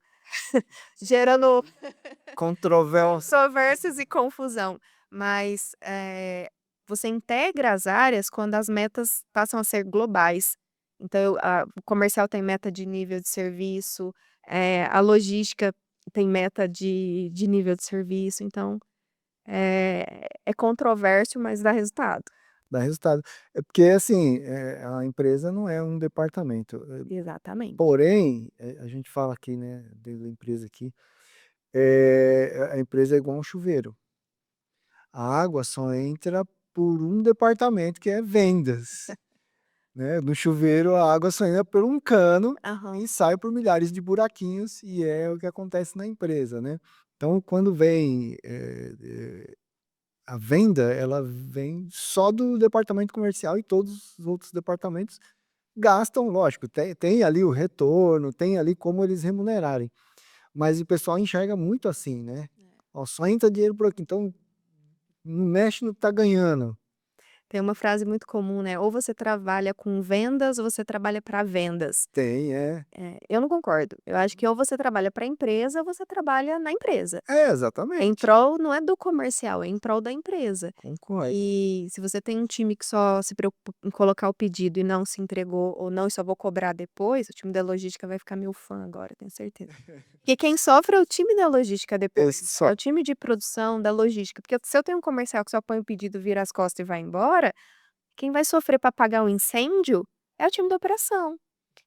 Controverso. controvérsias e confusão, mas, você integra as áreas quando as metas passam a ser globais. Então o comercial tem meta de nível de serviço, a logística tem meta de nível de serviço, então, é controverso, mas dá resultado. Dá resultado. É porque, assim, a empresa não é um departamento. Exatamente. Porém, a gente fala aqui, né, dentro da empresa aqui, a empresa é igual um chuveiro. A água só entra por um departamento que é vendas, né? No chuveiro, a água só entra por um cano Aham. e sai por milhares de buraquinhos, e é o que acontece na empresa, né? Então, quando vem a venda, ela vem só do departamento comercial, e todos os outros departamentos gastam, lógico, tem ali o retorno, tem ali como eles remunerarem, mas o pessoal enxerga muito assim, né? Ó, só entra dinheiro por aqui, então não mexe no que tá ganhando. Tem uma frase muito comum, né, ou você trabalha com vendas ou você trabalha para vendas. Tem, é. Eu não concordo. Eu acho que ou você trabalha para a empresa ou você trabalha na empresa. É, É em exatamente. prol não é do comercial, é em prol da empresa. Concordo. E se você tem um time que só se preocupa em colocar o pedido e não se entregou ou não, e só vou cobrar depois, o time da logística vai ficar meu fã agora, tenho certeza. Porque quem sofre é o time da logística É depois, só é o time de produção da logística. Porque se eu tenho um comercial que só põe o pedido, vira as costas e vai embora, quem vai sofrer para apagar o incêndio é o time da operação.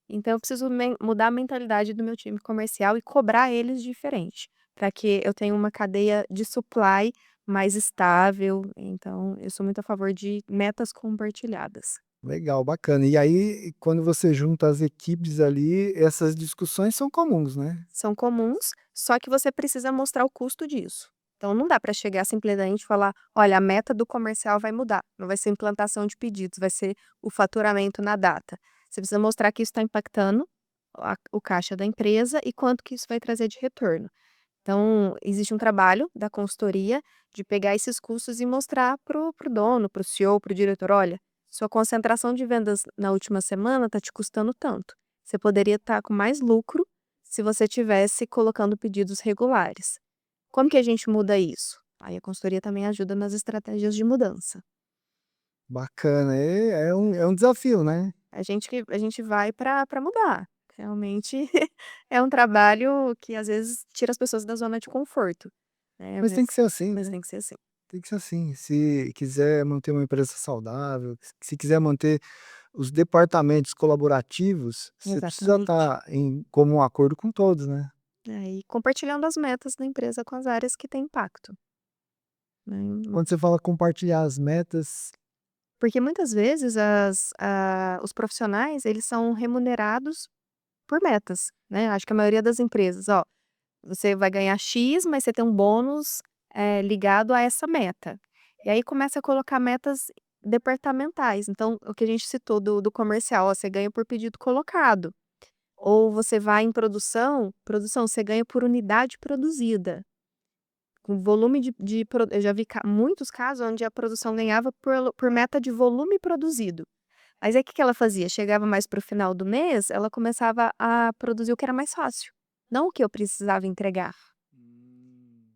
Então eu preciso mudar a mentalidade do meu time comercial e cobrar eles diferente, para que eu tenha uma cadeia de supply mais estável. Então eu sou muito a favor de metas compartilhadas. legal, bacana. E aí, quando você junta as equipes ali, essas discussões são comuns, né? São comuns, só que você precisa mostrar o custo disso. Então não dá para chegar simplesmente e falar: "Olha, a meta do comercial vai mudar, não vai ser implantação de pedidos, vai ser o faturamento na data". Você precisa mostrar que isso está impactando o caixa da empresa e quanto que isso vai trazer de retorno. Então, existe um trabalho da consultoria de pegar esses custos e mostrar para o dono, para o CEO, para o diretor: olha, sua concentração de vendas na última semana está te custando tanto. Você poderia estar com mais lucro se você tivesse colocando pedidos regulares. Como que a gente muda isso? Aí a consultoria também ajuda nas estratégias de mudança. Bacana. É um desafio, né? A gente vai para mudar. Realmente é um trabalho que às vezes tira as pessoas da zona de conforto, né, Mas tem que ser assim. mas tem que ser assim. Tem que ser assim. Se quiser manter uma empresa saudável, se quiser manter os departamentos colaborativos, você precisa Exatamente. estar em comum acordo com todos, né? E compartilhando as metas da empresa com as áreas que têm impacto, né. Quando você fala compartilhar as metas, Porque muitas vezes os profissionais, eles são remunerados por metas, né, acho que a maioria das empresas, ó, você vai ganhar X, mas você tem um bônus, ligado a essa meta. E aí começa a colocar metas departamentais, então o que a gente citou do comercial, ó, você ganha por pedido colocado, ou você vai em produção você ganha por unidade produzida. Com volume eu já vi muitos casos onde a produção ganhava por meta de volume produzido. Mas aí o que que ela fazia? Chegava mais para o final do mês, ela começava a produzir o que era mais fácil, não o que eu precisava entregar.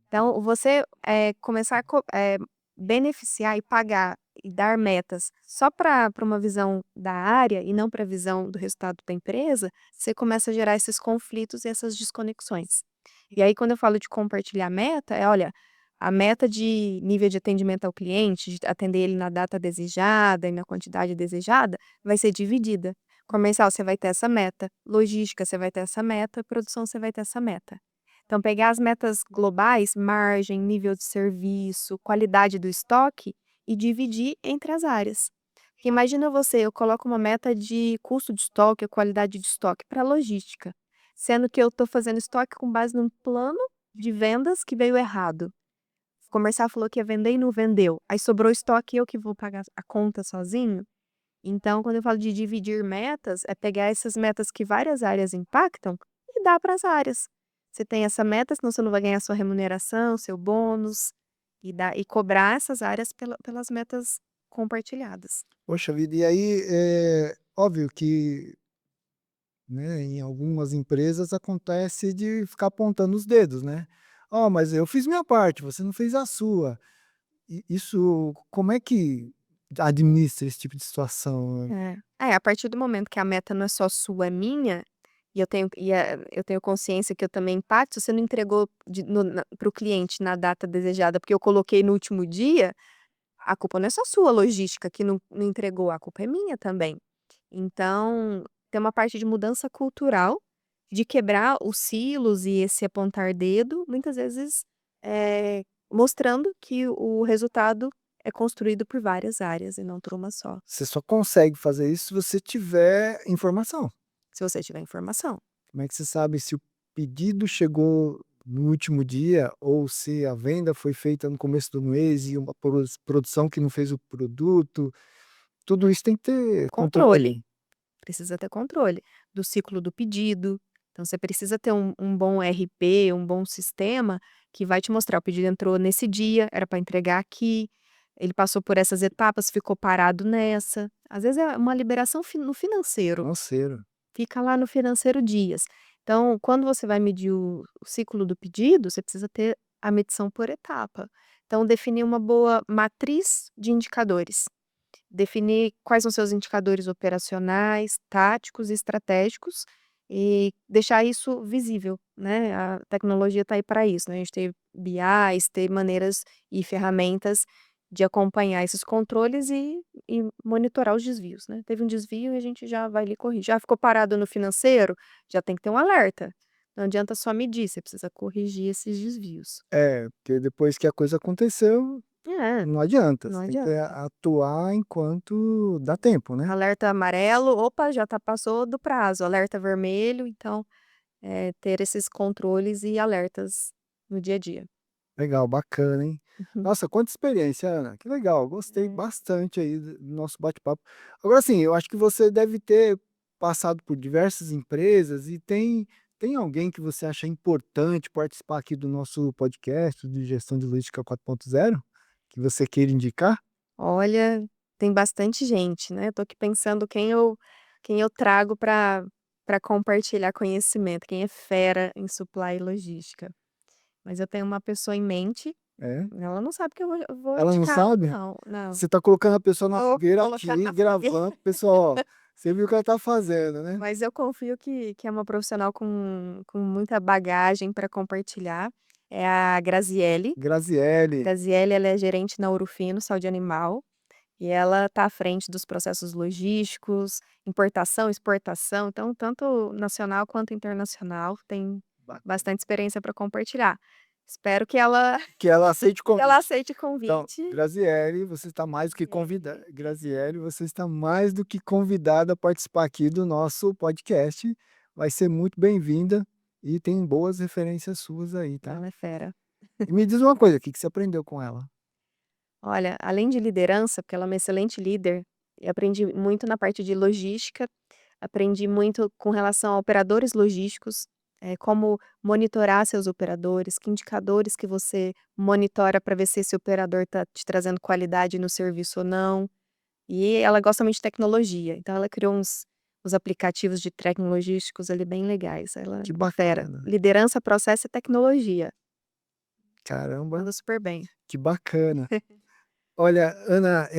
Então você, começar a beneficiar e pagar e dar metas só para uma visão da área e não para a visão do resultado da empresa, você começa a gerar esses conflitos e essas desconexões. E aí quando eu falo de compartilhar meta, olha, a meta de nível de atendimento ao cliente, de atender ele na data desejada e na quantidade desejada, vai ser dividida. Comercial você vai ter essa meta, logística você vai ter essa meta, produção você vai ter essa meta. Então pegar as metas globais, margem, nível de serviço, qualidade do estoque e dividir entre as áreas. Porque imagina você, eu coloco uma meta de custo de estoque, ou qualidade de estoque para logística, sendo que eu estou fazendo estoque com base num plano de vendas que veio errado. O comercial falou que ia vender e não vendeu. Aí sobrou estoque e eu que vou pagar a conta sozinho. Então, quando eu falo de dividir metas, é pegar essas metas que várias áreas impactam e dar para as áreas. Você tem essa meta, senão você não vai ganhar sua remuneração, seu bônus, e cobrar essas áreas pelas metas compartilhadas. poxa vida, e aí é óbvio que, né, em algumas empresas acontece de ficar apontando os dedos, né? Ó, mas eu fiz minha parte, você não fez a sua. Isso, como é que administra esse tipo de situação, né? A partir do momento que a meta não é só sua, é minha, e eu tenho consciência que eu também impacto, você não entregou para o cliente na data desejada, porque eu coloquei no último dia, a culpa não é só sua, logística, que não entregou, a culpa é minha também. Então, tem uma parte de mudança cultural, de quebrar os silos e esse apontar dedo, muitas vezes, mostrando que o resultado é construído por várias áreas e não por uma só, Você só consegue fazer isso se você tiver informação. se você tiver informação. Como é que você sabe se o pedido chegou no último dia ou se a venda foi feita no começo do mês e uma produção que não fez o produto? Tudo isso tem que ter controle. Controle, precisa ter controle do ciclo do pedido, então você precisa ter um bom RP, um bom sistema que vai te mostrar: o pedido entrou nesse dia, era para entregar aqui, ele passou por essas etapas, ficou parado nessa. Às vezes é uma liberação no financeiro, Financeiro. fica lá no financeiro dias. Então, quando você vai medir o ciclo do pedido, você precisa ter a medição por etapa. Então, definir uma boa matriz de indicadores. Definir quais são seus indicadores operacionais, táticos e estratégicos e deixar isso visível, né, a tecnologia está aí para isso, né, a gente tem BIs, tem maneiras e ferramentas de acompanhar esses controles e monitorar os desvios, né. Teve um desvio e a gente já vai ali corrigir. Já ficou parado no financeiro, já tem que ter um alerta. Não adianta só medir, você precisa corrigir esses desvios. É, porque depois que a coisa aconteceu, É, não adianta. não Você tem que adianta. atuar enquanto dá tempo, né? Alerta amarelo, opa, já passou do prazo. Alerta vermelho, então, ter esses controles e alertas no dia a dia. Legal, bacana, hein? Uhum. Nossa, quanta experiência, Ana. Que legal, gostei É. bastante aí do nosso bate-papo. Agora sim, eu acho que você deve ter passado por diversas empresas e tem alguém que você acha importante participar aqui do nosso podcast de gestão de logística 4.0, que você queira indicar? Olha, tem bastante gente, né, eu tô aqui pensando quem eu trago para compartilhar conhecimento, quem é fera em supply e logística. Mas eu tenho uma pessoa em mente, É? ela não sabe que eu vou Ela não indicar sabe? não, não. Você está colocando a pessoa na Vou fogueira colocar aqui, na fogueira. gravando. Pessoal, ó, você viu o que ela tá fazendo, né? Mas eu confio que é uma profissional com muita bagagem para compartilhar, é a Graziele. Graziele. Graziele, ela é gerente na Ouro Fino, saúde animal, e ela está à frente dos processos logísticos, importação, exportação, então tanto nacional quanto internacional, tem Bacana. bastante experiência para compartilhar. Espero que ela Que ela aceite o que ela convite. aceite o Então, convite. Graziele, você está mais do que convidada. Graziele. Graziele, você está mais do que convidada a participar aqui do nosso podcast. Vai ser muito bem-vinda e tem boas referências suas aí, tá? Ela é fera. E me diz uma coisa, o que que você aprendeu com ela? Olha, além de liderança, porque ela é uma excelente líder, eu aprendi muito na parte de logística, aprendi muito com relação a operadores logísticos, como monitorar seus operadores, que indicadores que você monitora para ver se esse operador está te trazendo qualidade no serviço ou não. E ela gosta muito de tecnologia, então ela criou uns aplicativos de tracking logísticos ali bem legais. Ela Que é fera. bacana. Liderança, processo e tecnologia. Caramba, Manda super bem. que bacana. Olha, Ana,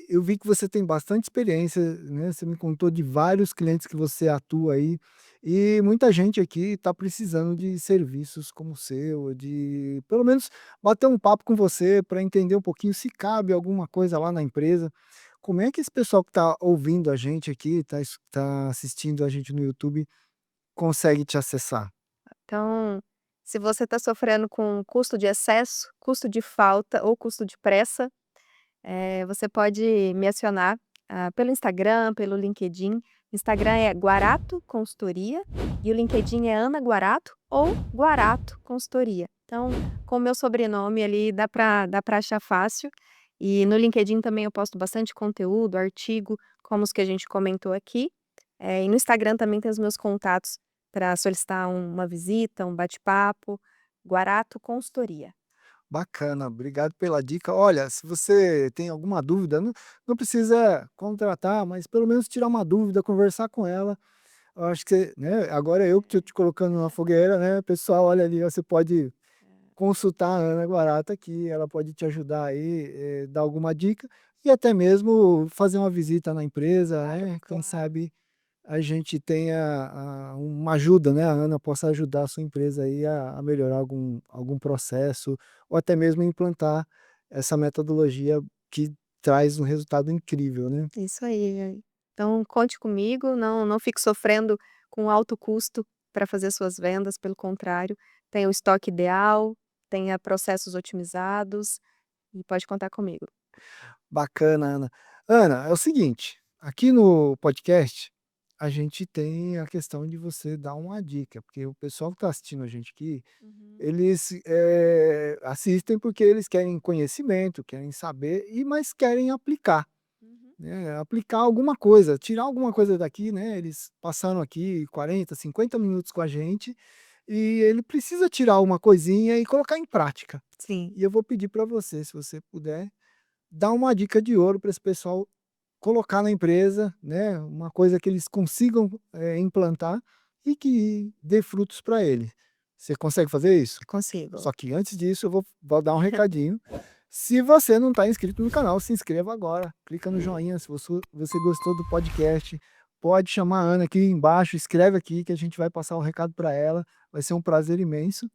eu vi que você tem bastante experiência, né, você me contou de vários clientes que você atua aí, e muita gente aqui está precisando de serviços como o seu, de pelo menos bater um papo com você para entender um pouquinho se cabe alguma coisa lá na empresa. Como é que esse pessoal que está ouvindo a gente aqui, está assistindo a gente no YouTube, consegue te acessar? Então, se você está sofrendo com custo de excesso, custo de falta ou custo de pressa, você pode me acionar, pelo Instagram, pelo LinkedIn. Instagram é Guarato Consultoria e o LinkedIn é Ana Guarato ou Guarato Consultoria. Então, com o meu sobrenome ali dá para achar fácil. E no LinkedIn também eu posto bastante conteúdo, artigo, como os que a gente comentou aqui. E no Instagram também tem os meus contatos para solicitar uma visita, um bate-papo. Guarato Consultoria. Bacana, obrigado pela dica. Olha, se você tem alguma dúvida, não precisa contratar, mas pelo menos tirar uma dúvida, conversar com ela. Eu acho que você, né, agora eu que estou te colocando na fogueira, né? Pessoal, olha ali, ó, você pode consultar a Ana Guarata aqui, ela pode te ajudar aí, dar alguma dica e até mesmo fazer uma visita na empresa, Claro, né? Quem claro. sabe a gente tenha uma ajuda, né, a Ana possa ajudar a sua empresa aí a melhorar algum processo, ou até mesmo implantar essa metodologia que traz um resultado incrível, né. Isso aí. Então conte comigo, não fique sofrendo com alto custo para fazer suas vendas, pelo contrário, tenha o estoque ideal, tenha processos otimizados e pode contar comigo. Bacana, Ana. Ana, é o seguinte, aqui no podcast, a gente tem a questão de você dar uma dica, porque o pessoal que está assistindo a gente aqui, Uhum, eles, assistem porque eles querem conhecimento, querem saber mas querem aplicar. uhum. Né, aplicar alguma coisa, tirar alguma coisa daqui, né, eles passaram aqui 40, 50 minutos com a gente, e ele precisa tirar uma coisinha e colocar em prática. Sim, E eu vou pedir para você, se você puder, dar uma dica de ouro para esse pessoal colocar na empresa, né, uma coisa que eles consigam, implantar e que dê frutos para ele. Você consegue fazer isso? consigo. Só que antes disso eu vou dar um recadinho. Se você não está inscrito no canal, se inscreva agora. Clica no joinha se você gostou do podcast. Pode chamar a Ana aqui embaixo, escreve aqui que a gente vai passar o recado para ela. Vai ser um prazer imenso.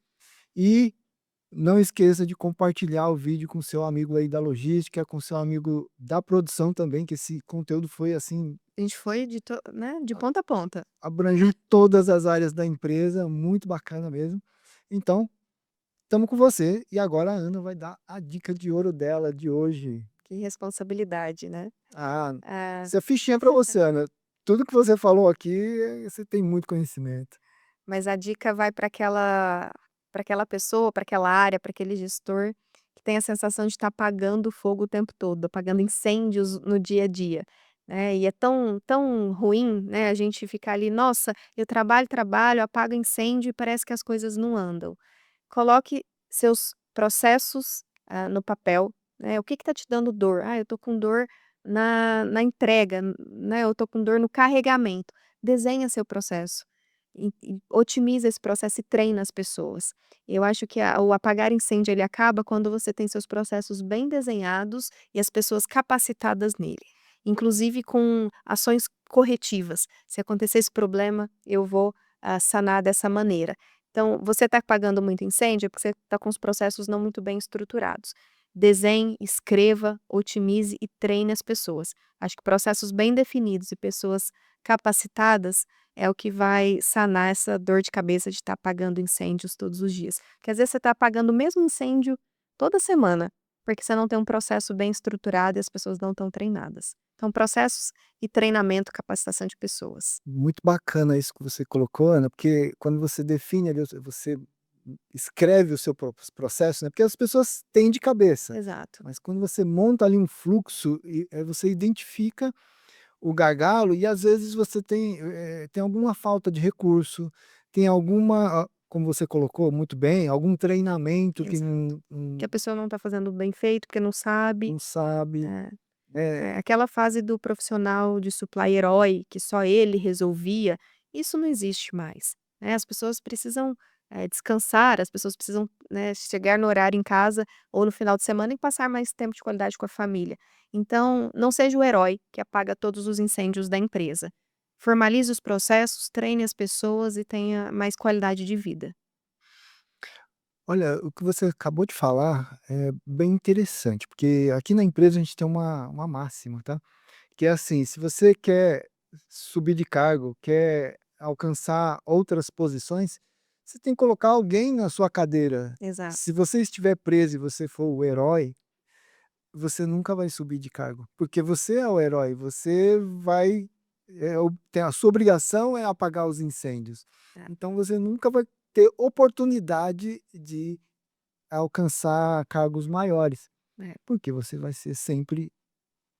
E não esqueça de compartilhar o vídeo com seu amigo aí da logística, com seu amigo da produção também, que esse conteúdo foi assim, A gente foi de ponta a ponta. abrangeu todas as áreas da empresa, muito bacana mesmo. Então, estamos com você e agora a Ana vai dar a dica de ouro dela de hoje. Que responsabilidade, né. Ah, Ah, isso é fichinha para você, Ana. Tudo que você falou aqui, você tem muito conhecimento. mas a dica vai para aquela pessoa, para aquela área, para aquele gestor que tem a sensação de estar apagando fogo o tempo todo, apagando incêndios no dia a dia, E é tão ruim, né, a gente ficar ali: "Nossa, eu trabalho, trabalho, apago incêndio e parece que as coisas não andam". Coloque seus processos, no papel, né, o que está te dando dor? "Ah, eu tô com dor na entrega, né, eu tô com dor no carregamento". Desenha seu processo e otimiza esse processo e treina as pessoas. Eu acho que o apagar incêndio ele acaba quando você tem seus processos bem desenhados e as pessoas capacitadas nele, inclusive com ações corretivas. Se acontecer esse problema, eu vou, sanar dessa maneira. Então, você está apagando muito incêndio, é porque você está com os processos não muito bem estruturados. Desenhe, escreva, otimize e treine as pessoas. Acho que processos bem definidos e pessoas capacitadas é o que vai sanar essa dor de cabeça de estar apagando incêndios todos os dias. Porque às vezes você está apagando o mesmo incêndio toda semana, porque você não tem um processo bem estruturado e as pessoas não estão treinadas. Então, processos e treinamento, capacitação de pessoas. Muito bacana isso que você colocou, Ana, porque quando você define ali, você escreve o seu processo, né, porque as pessoas têm de cabeça, Exato. mas quando você monta ali um fluxo e você identifica o gargalo e às vezes você tem alguma falta de recurso, tem alguma, como você colocou muito bem, algum treinamento que Exato. Que a pessoa não está fazendo bem feito, porque não sabe. não sabe. É. É, Aquela fase do profissional de supply herói, que só ele resolvia, isso não existe mais, né, as pessoas precisam, descansar, as pessoas precisam, né, chegar no horário em casa ou no final de semana e passar mais tempo de qualidade com a família. Então, não seja o herói que apaga todos os incêndios da empresa. Formalize os processos, treine as pessoas e tenha mais qualidade de vida. olha, o que você acabou de falar é bem interessante, porque aqui na empresa a gente tem uma máxima, tá? Que é assim, se você quer subir de cargo, quer alcançar outras posições, você tem que colocar alguém na sua cadeira. Exato. Se você estiver preso e você for o herói, você nunca vai subir de cargo, porque você é o herói, você vai, tem a sua obrigação é apagar os incêndios. É, Então você nunca vai ter oportunidade de alcançar cargos maiores, é. porque você vai ser sempre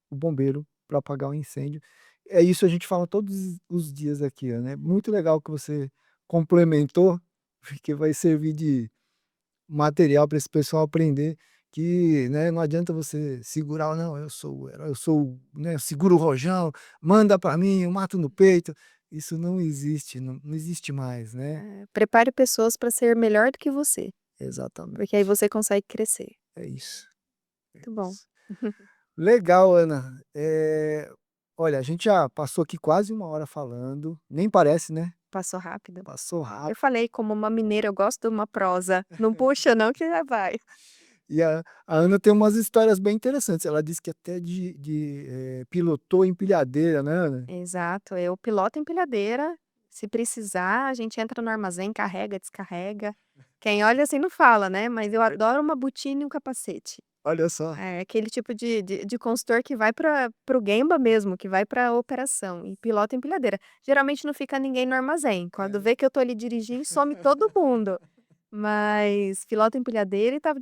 o bombeiro para apagar o incêndio. É isso, a gente fala todos os dias aqui, né. Muito legal que você complementou, porque vai servir de material para esse pessoal aprender que, né, não adianta você segurar: "Não, eu sou o herói, eu sou o, né, seguro o rojão, manda para mim, eu mato no peito". Isso não existe, não existe mais, né. Prepare pessoas para ser melhor do que você, porque aí Exatamente, você consegue crescer. é isso, é Muito bom. isso. Legal, Ana. Olha, a gente já passou aqui quase uma hora falando, nem parece, né, Passou rápido. passou Eu rápido. falei, como uma mineira, eu gosto de uma prosa. Não puxa não que já vai. E a Ana tem umas histórias bem interessantes, ela disse que até pilotou empilhadeira, né, Ana? Exato, eu piloto empilhadeira, se precisar a gente entra no armazém, carrega, descarrega. Quem olha assim não fala, né, mas eu adoro uma botina e um capacete. Olha só. É aquele tipo de consultor que vai para o Gemba mesmo, que vai para a operação e pilota empilhadeira. Geralmente não fica ninguém no armazém, quando É. vê que eu tô ali dirigindo some todo mundo. Mas pilota empilhadeira e estava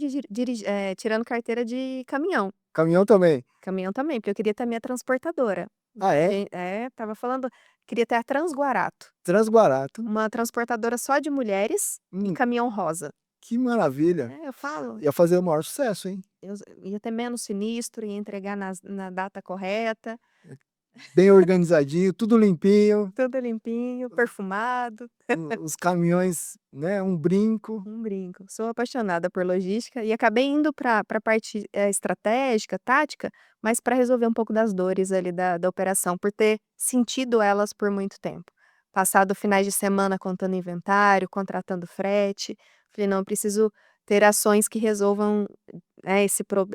tirando carteira de caminhão. Caminhão também. Caminhão também, porque eu queria ter a minha transportadora. Ah, é? Estava falando queria ter a Transguarato, Transguarato. uma transportadora só de mulheres e Hum, caminhão rosa. que maravilha. Eu falo, Ia fazer o maior sucesso, hein. eu ia ter menos sinistro, ia entregar na data correta, Bem organizadinho, tudo limpinho, tudo limpinho, perfumado. os caminhões, né, um brinco. Um brinco. Sou apaixonada por logística e acabei indo para a parte, estratégica, tática, mas para resolver um pouco das dores ali da operação, por ter sentido elas por muito tempo. Passado finais de semana contando inventário, contratando frete, falei: "Não, preciso ter ações que resolvam,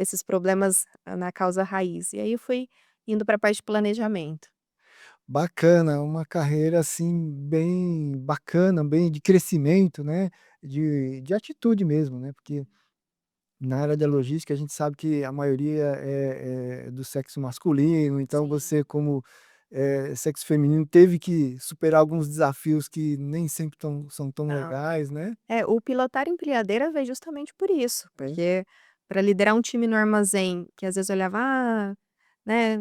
esses problemas na causa raiz". E aí eu fui indo para a parte de planejamento. Bacana, uma carreira, assim, bem bacana, bem de crescimento, né, de atitude mesmo, né, porque na área da logística a gente sabe que a maioria é do sexo masculino, então Sim. você como, sexo feminino teve que superar alguns desafios que nem sempre são tão Não. legais, né. O pilotar empilhadeira veio justamente por isso, É. porque para liderar um time no armazém, que às vezes olhava: né,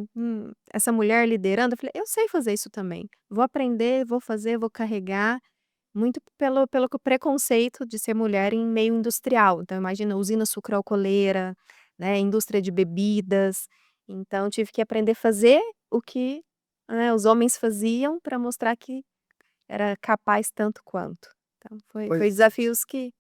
essa mulher liderando, eu falei: "Eu sei fazer isso também, vou aprender, vou fazer, vou carregar", muito pelo que o preconceito de ser mulher em meio industrial, então imagina usina sucroalcooleira, né, indústria de bebidas, então tive que aprender a fazer o que, né, os homens faziam para mostrar que era capaz tanto quanto. Então foi Pois desafios que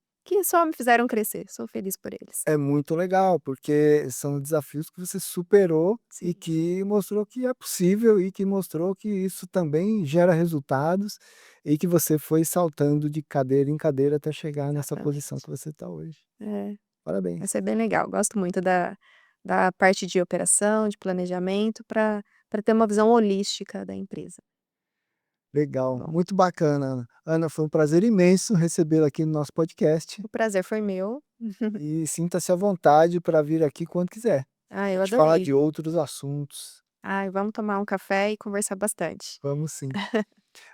só me fizeram crescer, sou feliz por eles. é muito legal, porque são desafios que você superou e Sim, que mostrou que é possível e que mostrou que isso também gera resultados e que você foi saltando de cadeira em cadeira até chegar nessa posição exatamente. que você está hoje. É, vai Parabéns. ser bem legal, gosto muito da parte de operação, de planejamento, para ter uma visão holística da empresa. Legal, Bom, muito bacana, Ana. Ana, foi um prazer imenso recebê-la aqui no nosso podcast o prazer foi meu. e sinta-se à vontade para vir aqui quando quiser. Ah, eu A gente falar adorei. de outros assuntos. Ai, vamos tomar um café e conversar bastante. Vamos sim.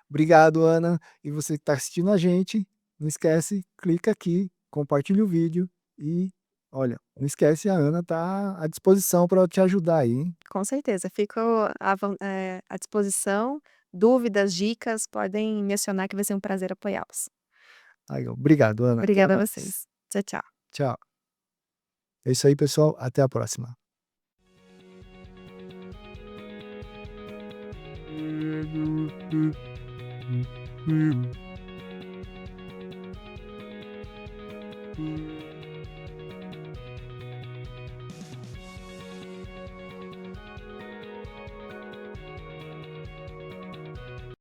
Obrigado, Ana. E você que está assistindo a gente, não esquece, clica aqui, compartilha o vídeo e olha, não esquece, a Ana está à disposição para te ajudar aí, hein. Com certeza, fico à disposição, dúvidas, dicas, podem me acionar que vai ser um prazer apoiá-los. Aí, obrigado, Ana. Até Obrigada a mais. vocês. Tchau, tchau. Tchau. É isso aí, pessoal. Até a próxima.